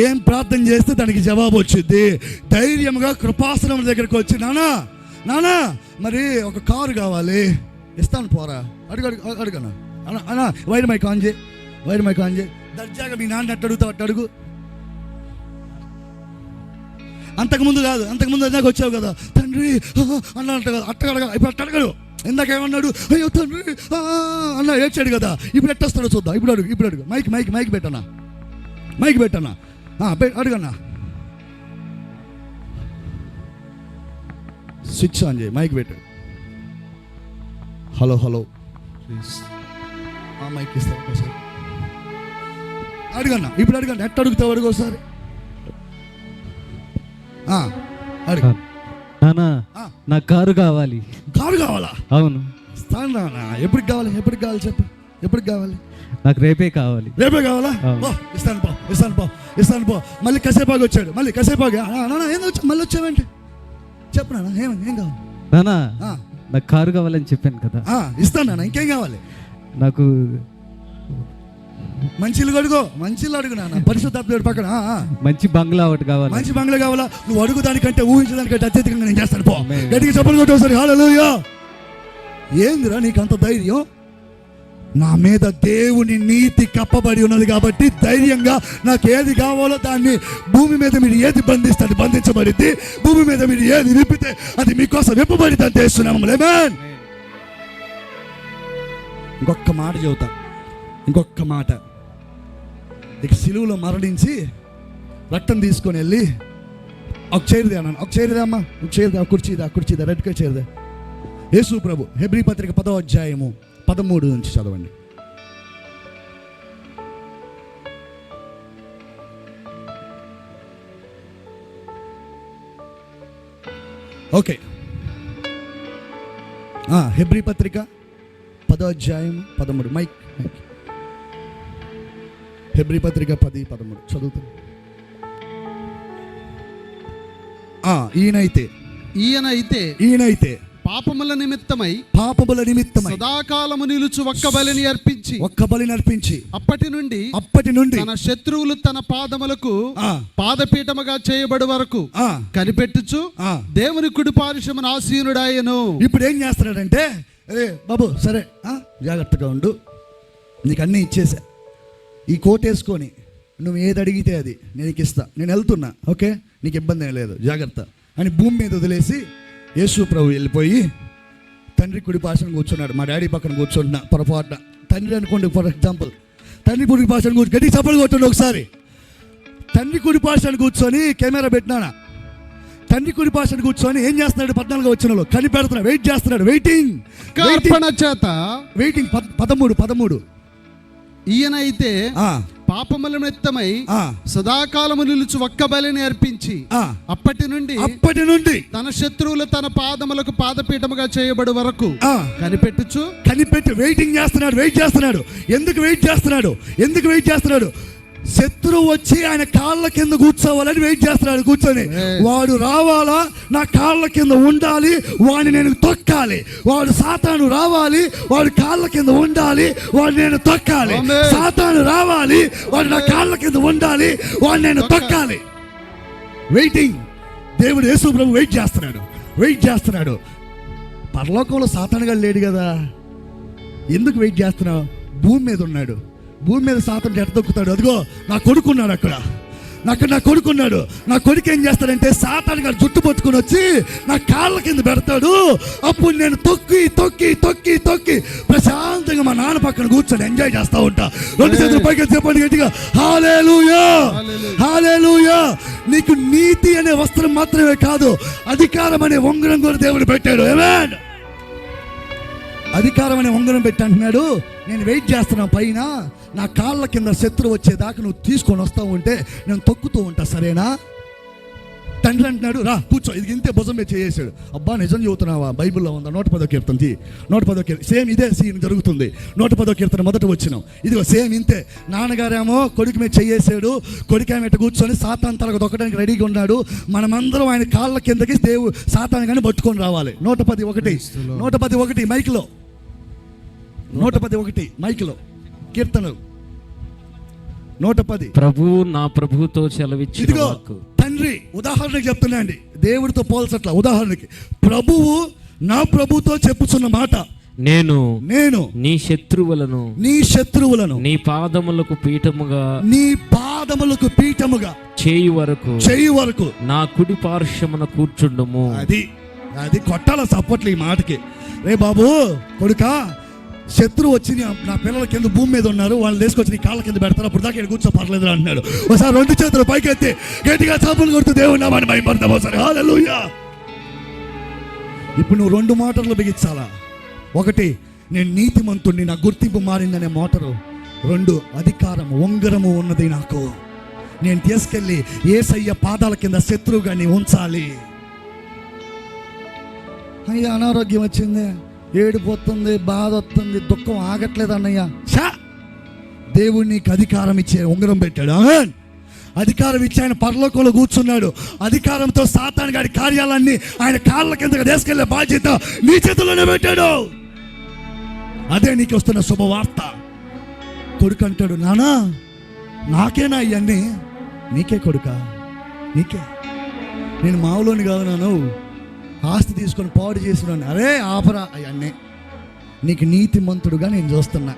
ఏం ప్రార్థన చేస్తే దానికి జవాబు వచ్చిద్ది. ధైర్యంగా కృపాసనం దగ్గరికి వచ్చి, నానా మరి ఒక కారు కావాలి, ఇస్తాను పోరా, అడుగనా అన్న, వైర్ మైక్ ఆన్ చేయి. దర్జాగా మీ నాన్న అట్టు అడుగుతావు, అట్టు అడుగు. అంతకుముందు నాకు వచ్చావు కదా తండ్రి అన్నట్టు కదా, అట్టగడగా ఇప్పుడు అట్టగడు. ఇందాకేమన్నాడు? అయ్యో తండ్రి అన్న ఏడ్చాడు కదా, ఇప్పుడు ఎట్టొస్తాడో చూద్దాం. ఇప్పుడు అడుగు. మైక్ పెట్టన్నా, అడుగన్నా. స్విచ్ ఆన్ చేయి, మైక్ పెట్టు. హలో హలో ఆ మైక్ ఇస్తారు ఒకసారి. అడగన్నా, ఇప్పుడు అడగండి. ఎట్ట అడుగుతావు అడుగు ఒకసారి. అడుగు. నానా నా కారు కావాలి. కారు కావాలా? అవును. ఇస్తాను నాన్న. ఎప్పటికి కావాలి? ఎప్పటికి కావాలి చెప్పు. ఎప్పటికి కావాలి? నాకు రేపే కావాలి. రేపే కావాలా? ఇస్తాను పో, ఇస్తాను పో, ఇస్తాను పో. మళ్ళీ కసేపాగా వచ్చాడు. మళ్ళీ కసేపాగా ఏం వచ్చా మళ్ళీ వచ్చావేంటి చెప్పు నాన్న. ఏం కావాలి నానా? నాకు కారు కావాలని చెప్పాను కదా. ఇస్తాను నాన్న. ఇంకేం కావాలి? నాకు మంచి ఇల్లు అడుగు. మంచి ఇల్లు అడుగు నాన్న. పరిశుద్ధాత్ముడు పక్కన మంచి బంగ్లా ఒకటి కావాలి. మంచి బంగ్లా కావాలా? నువ్వు అడుగు దానికంటే ఊహించడానికంటే అత్యధికంగా నేను చేస్తాను పో. గట్టిగా చెప్పలు కొట్టు ఒకసారి. హల్లెలూయా. ఏందిరా నీకు అంత ధైర్యం? నా మీద దేవుని నీతి కప్పబడి ఉన్నది కాబట్టి ధైర్యంగా నాకు ఏది కావాలో దాన్ని, భూమి మీద మీరు ఏది బంధిస్తే అది బంధించబడిద్ది, భూమి మీద మీరు ఏది విప్పితే అది మీకోసం విప్పబడిద్ది అని చేస్తున్నాము. ఆమేన్. ఇంకొక మాట చెబుతా, ఇంకొక మాట. ఇక సిలువలో మరణించి రక్తం తీసుకొని వెళ్ళి ఒక చైర్దే అన్నాను. ఒక చైర్దే అమ్మా, ఒక చైర్దే, కుర్చీదా రెడ్గా చైర్దే. యేసు ప్రభు హెబ్రీ పత్రిక 10వ అధ్యాయము 13 నుంచి చదవండి. ఓకే. హెబ్రీ పత్రిక 10వ అధ్యాయం 13. మైక్. హెబ్రీ పత్రిక 10:13 చదువుతాను. ఈయనైతే పాపముల నిమిత్తమై సదాకాలము నిలుచు ఒక్క బలిని అర్పించి అప్పటి నుండి తన శత్రువులు తన పాదములకు పాదపీఠముగా చేయబడి వరకు కనిపెట్టుచు దేవుని కుడి పార్శ్వమున ఆసీనుడాయెను. ఇప్పుడు ఏం చేస్తున్నాడంటే, బాబు సరే జాగ్రత్తగా ఉండు, నీకు అన్నీ ఇచ్చేసా, ఈ కోట్ వేసుకొని నువ్వు ఏది అడిగితే అది నేను ఇస్తా, నేను వెళ్తున్నా, ఓకే, నీకు ఇబ్బంది ఏం లేదు, జాగ్రత్త అని భూమి మీద వదిలేసి యేసు ప్రభు వెళ్ళిపోయి తండ్రి కుడి పార్శ్వన కూర్చున్నాడు. మా డాడీ పక్కన కూర్చుంటున్నా పొరపాటున. తండ్రి అనుకోండి, ఫర్ ఎగ్జాంపుల్ తండ్రి కుడి పార్శ్వన కూర్చొని గట్టి చప్పలు కొట్టండి ఒకసారి. తండ్రి కుడి పార్శ్వన కూర్చొని కెమెరా పెట్టినానా, తండ్రి కుడి పార్శ్వన కూర్చొని ఏం చేస్తున్నాడు? 14వ వచనంలో కనిపెడుతున్నాడు, వెయిట్ చేస్తున్నాడు. వెయిటింగ్ 13. ఈయనైతే పాపముల నిమిత్తమై సదాకాలము నిలుచు ఒక్క బలిని అర్పించి అప్పటి నుండి తన శత్రువులు తన పాదములకు పాదపీఠముగా చేయబడి వరకు కనిపెట్టి వెయిట్ చేస్తున్నాడు. ఎందుకు వెయిట్ చేస్తున్నాడు? శత్రువు వచ్చి ఆయన కాళ్ళ కింద కూర్చోవాలని వెయిట్ చేస్తున్నాడు. కూర్చొని వాడు రావాలా, నా కాళ్ళ కింద ఉండాలి, వాడిని నేను తొక్కాలి. వాడు సాతాను రావాలి, వాడు కాళ్ళ కింద ఉండాలి, వాడిని నేను తొక్కాలి. సాతాను రావాలి, వాడు నా కాళ్ళ కింద ఉండాలి, వాడిని నేను తొక్కాలి. వెయిటింగ్. దేవుడు యేసు ప్రభు వెయిట్ చేస్తున్నాడు. పరలోకంలో సాతానుగా లేడు కదా, ఎందుకు వెయిట్ చేస్తున్నావు? భూమి మీద ఉన్నాడు. భూమి మీద సాతాను ఎట్ట తొక్కుతాడు? అదిగో నా కొడుకున్నాడు అక్కడ. నా కొడుకున్నాడు. నా కొడుకు ఏం చేస్తాడంటే సాతాను గారు జుట్టు పట్టుకుని వచ్చి నా కాళ్ళ కింద పెడతాడు. అప్పుడు నేను తొక్కి ప్రశాంతంగా మా నాన్న పక్కన కూర్చొని ఎంజాయ్ చేస్తూ ఉంటా. 2 చేతులు పైకి చెప్పండి గట్టిగా, హల్లెలూయా. నీకు నీతి అనే వస్త్రం మాత్రమే కాదు, అధికారం అనే ఉంగరం కూడా దేవుడు పెట్టాడు. ఆమేన్. అధికారం అనే ఉంగరం పెట్టి అంటున్నాడు, నేను వెయిట్ చేస్తున్నా పైన, నా కాళ్ళ కింద శత్రువు వచ్చేదాకా నువ్వు తీసుకొని వస్తావు ఉంటే నేను తొక్కుతూ ఉంటా, సరేనా? తండ్రి అంటున్నాడు, రా కూర్చో. ఇది ఇంతే భుజం మీద చేసాడు. అబ్బా నిజం చెబుతున్నావా? బైబిల్లో ఉందా? 110వ కీర్తన సేమ్ ఇదే సీన్ జరుగుతుంది. 110వ కీర్తన మొదట వచ్చినాం. ఇదిగో సేమ్ ఇంతే. నాన్నగారేమో కొడుకు మీద చేసాడు, కొడుకేమో ఇట్ట కూర్చొని సాతాను తలకు దొక్కడానికి రెడీగా ఉన్నాడు. మనమందరం ఆయన కాళ్ళ కిందకి సాతాను కానీ పట్టుకొని రావాలి. 110:1 మైక్లో 110:1 మైక్లో కీర్తనలు 110. ప్రభువు నా ప్రభువుతో సెలవిచ్చిన వాక్కు. తండ్రి ఉదాహరణకి చెప్తున్నా అండి, దేవుడితో పోల్చట్ల. ఉదాహరణకి ప్రభువు నా ప్రభుతో చెప్పుచున్న మాట, నేను నీ శత్రువులను నీ పాదములకు పీఠముగా చేయు వరకు నా కుడి పార్శ్వమున కూర్చుండుము. అది కొట్టాల సపోర్ట్లు ఈ మాటకి. రే బాబు కొడుకా, శత్రువు వచ్చి నా పిల్లల కింద భూమి మీద ఉన్నారు, వాళ్ళు తీసుకొచ్చి నీ కాళ్ళ కింద పెడతారు, అప్పుడు దాకా కూర్చో పర్లేదు అంటున్నాడు. ఒకసారి 2 చేతులు పైకెత్తి గట్టిగా చప్పట్లు కొడుతూ దేవుని నామాన్ని మహిమపడతాం ఒకసారి. హల్లెలూయా. ఇప్పుడు నువ్వు 2 మాటలు బిగించాలా. ఒకటి, నేను నీతిమంతుణ్ణి, నా గుర్తింపు మారిందనే మోటరు. 2 అధికారం, ఉంగరము ఉన్నది నాకు. నేను తీసుకెళ్ళి యేసయ్య పాదాల కింద శత్రువుగాని ఉంచాలి. అయ్యా అనారోగ్యం వచ్చింది, ఏడుపు వస్తుంది, బాధ వస్తుంది, దుఃఖం ఆగట్లేదు అన్నయ్య. దేవుడు నీకు అధికారం ఇచ్చే ఉంగరం పెట్టాడు. ఆమేన్. అధికారం ఇచ్చి ఆయన పరలోకంలో కూర్చున్నాడు. అధికారంతో సాతాను గారి కార్యాలన్నీ ఆయన కాళ్ళ కిందకి తీసుకెళ్లే బాధ్యత నీ చేతుల్లోనే పెట్టాడు. అదే నీకు వస్తున్న శుభవార్త. కొడుకు అంటాడు, నానా నాకేనా ఇవన్నీ? నీకే కొడుక, నీకే. నేను మావులోని కాదు, నాను ఆస్తి తీసుకొని పాడు చేసినాను. అరే ఆపరా అవన్నీ. నీకు నీతిమంతుడుగా నేను చూస్తున్నా.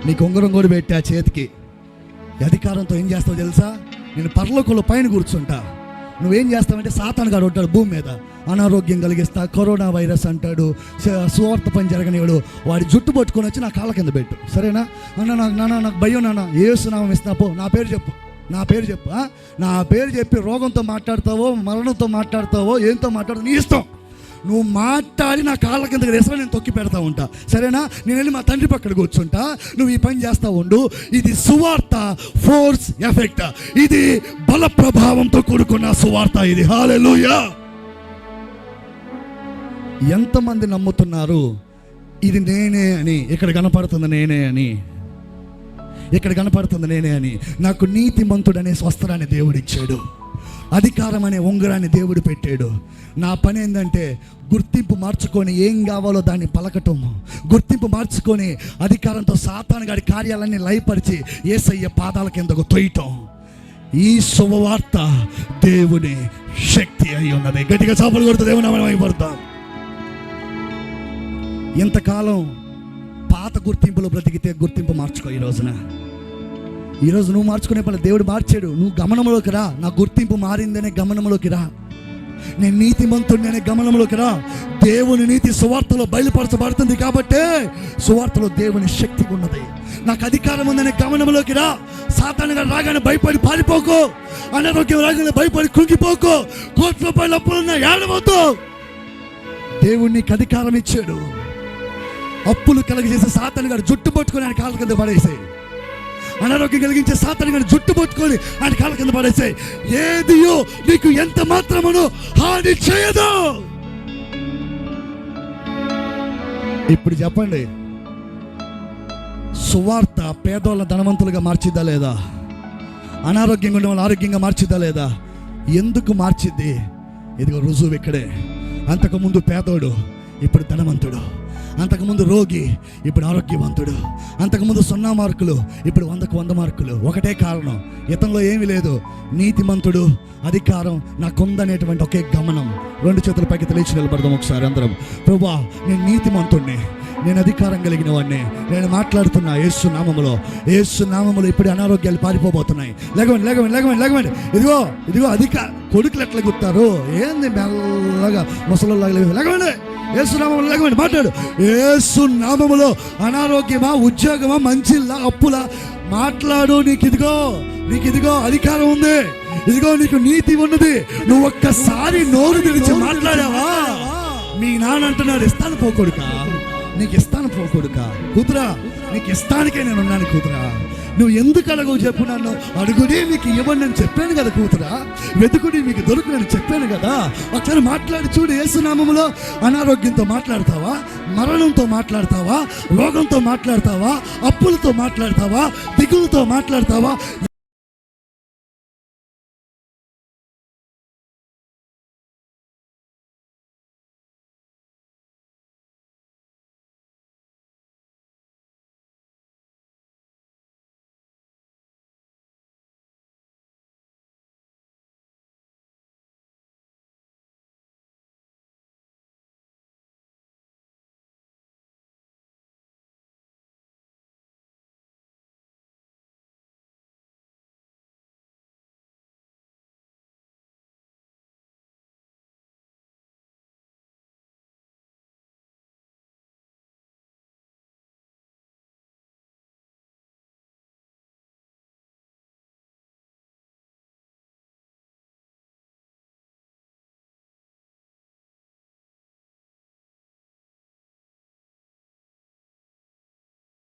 నీకు ఉంగరం కూడా పెట్టి ఆ చేతికి. అధికారంతో ఏం చేస్తావు తెలుసా? నేను పరలోకంలో పైన కూర్చుంటా. నువ్వేం చేస్తావంటే సాతాను గాడు ఉంటాడు భూమి మీద, అనారోగ్యం కలిగిస్తా, కరోనా వైరస్ అంటాడు, సువార్త పని జరగనివాడు, వాడి జుట్టు పట్టుకొని వచ్చి నా కాళ్ళ కింద పెట్టు. సరేనా? నాకు భయం నాన్న, యేసునామం ఇస్తున్నా, పో నా పేరు చెప్పు, నా పేరు చెప్పు. నా పేరు చెప్పి రోగంతో మాట్లాడతావో, మరణంతో మాట్లాడతావో, ఏంతో మాట్లాడతావు నీ ఇష్టం. నువ్వు మాట్లాడి నా కాళ్ళ కిందకి వేసుకొని నేను తొక్కి పెడతా ఉంటా. సరేనా? నేను వెళ్ళి మా తండ్రి పక్కన కూర్చుంటా, నువ్వు ఈ పని చేస్తా ఉండు. ఇది సువార్త, ఫోర్స్ ఎఫెక్ట్. ఇది బల ప్రభావంతో కూడుకున్న సువార్త ఇది. హల్లెలూయా. ఎంతమంది నమ్ముతున్నారు ఇది నేనే అని? ఇక్కడ కనపడుతుంది నేనే అని, ఇక్కడ కనపడుతుంది నేనే అని. నాకు నీతిమంతుడనే స్వస్త్రాన్ని దేవుడిచ్చాడు, అధికారం అనే ఉంగరాన్ని దేవుడు పెట్టాడు. నా పని ఏంటంటే గుర్తింపు మార్చుకొని ఏం కావాలో దాన్ని పలకటం, గుర్తింపు మార్చుకొని అధికారంతో సాతాను గారి కార్యాలన్నీ లయపరిచి యేసయ్య పాదాల కిందకు తొయ్యటం. ఈ శుభవార్త దేవుని శక్తి అయి ఉన్నది. గట్టిగా చాపలు కొడుతూ దేవుని నామమున మహిమపడతాం. ఇంతకాలం పాత గుర్తింపులో బ్రతికితే గుర్తింపు మార్చుకో. ఈరోజు నువ్వు మార్చుకునే పని దేవుడు మార్చాడు. నువ్వు గమనంలోకి రా. నా గుర్తింపు మారిందనే గమనంలోకి రా. నేను నీతిమంతుడిని అనే గమనంలోకి రా. దేవుని నీతి సువార్తలో బయలుపరచబడుతుంది కాబట్టి సువార్తలో దేవుని శక్తి ఉన్నది. నాకు అధికారం ఉందనే గమనంలోకి రా. సాతాను గారు రాగానే భయపడి పారిపోకు, అనారోగ్యం రాగానే భయపడి కృంగిపోకు, ₹1,00,000 అప్పులున్నా ఏడవద్దు. దేవుడు నీకు అధికారం ఇచ్చాడు. అప్పులు కలిగజేసే సాతాను గారు జుట్టు పట్టుకొని ఆయన కాళ్ళ కింద పడేసాయి. అనారోగ్యం కలిగించే సాతాను గారిని జుట్టు పట్టుకొని ఆయన కాళ్ళ కింద పడేసాయి. ఏదియో నీకు ఎంత మాత్రమును హాని చేయదు. ఇప్పుడు చెప్పండి, సువార్త పేదోళ్ళ ధనవంతులుగా మార్చిద్దా లేదా? అనారోగ్యంగా ఉండే వాళ్ళు ఆరోగ్యంగా మార్చిద్దా లేదా? ఎందుకు మార్చిద్ది? ఇదిగో రుజువు ఇక్కడే. అంతకుముందు పేదోడు, ఇప్పుడు ధనవంతుడు. అంతకుముందు రోగి, ఇప్పుడు ఆరోగ్యవంతుడు. అంతకుముందు 0 మార్కులు, ఇప్పుడు 100కు 100 మార్కులు. ఒకటే కారణం, ఇతనిలో ఏమీ లేదు. నీతిమంతుడు, అధికారం నాకుందనేటువంటి ఒకే గమనం. 2 చేతుల పైకి తెలియచి నిలబడదాం ఒకసారి అందరం. ప్రభువా, నేను నీతిమంతుడిని, నేను అధికారం కలిగిన వాడిని, నేను మాట్లాడుతున్నా యేసు నామములో. యేసు నామములో ఇప్పుడు అనారోగ్యాలు పారిపోబోతున్నాయి. లేగవండి, లేగవండి, లేగవండి, లేగవండి. ఇదిగో కొడుకులు ఎట్లా గుర్తారు? ఏంది మెల్లగా ముసలిలాగా లేగవండి. యేసు నామములో లేగవండి, మాట్లాడు. యేసు నామములో అనారోగ్యమా, ఉద్యోగమా, మంచిలా, అప్పులా మాట్లాడు. నీకు ఇదిగో అధికారం ఉంది. ఇదిగో నీకు నీతి ఉన్నది. నువ్వు ఒక్కసారి నోరు తెరిచి మాట్లాడావా, మీ నాన్న అంటున్నాడు ఇస్తాను పోకొడుకా, నీకు ఇస్తాను పోకొడుకా. కూతురా, నీకు ఇస్తానికే నేను ఉన్నాను కూతురా. నువ్వు ఎందుకు అడగవు చెప్పు? నన్ను అడుగుడి మీకు ఇవ్వండి అని చెప్పాను కదా కూతురా. వెతుకుడి మీకు దొరుకునని చెప్పాను కదా. ఒకసారి మాట్లాడి చూడు. యేసు నామములో అనారోగ్యంతో మాట్లాడతావా, మరణంతో మాట్లాడతావా, రోగంతో మాట్లాడతావా, అప్పులతో మాట్లాడతావా, దిగులతో మాట్లాడతావా?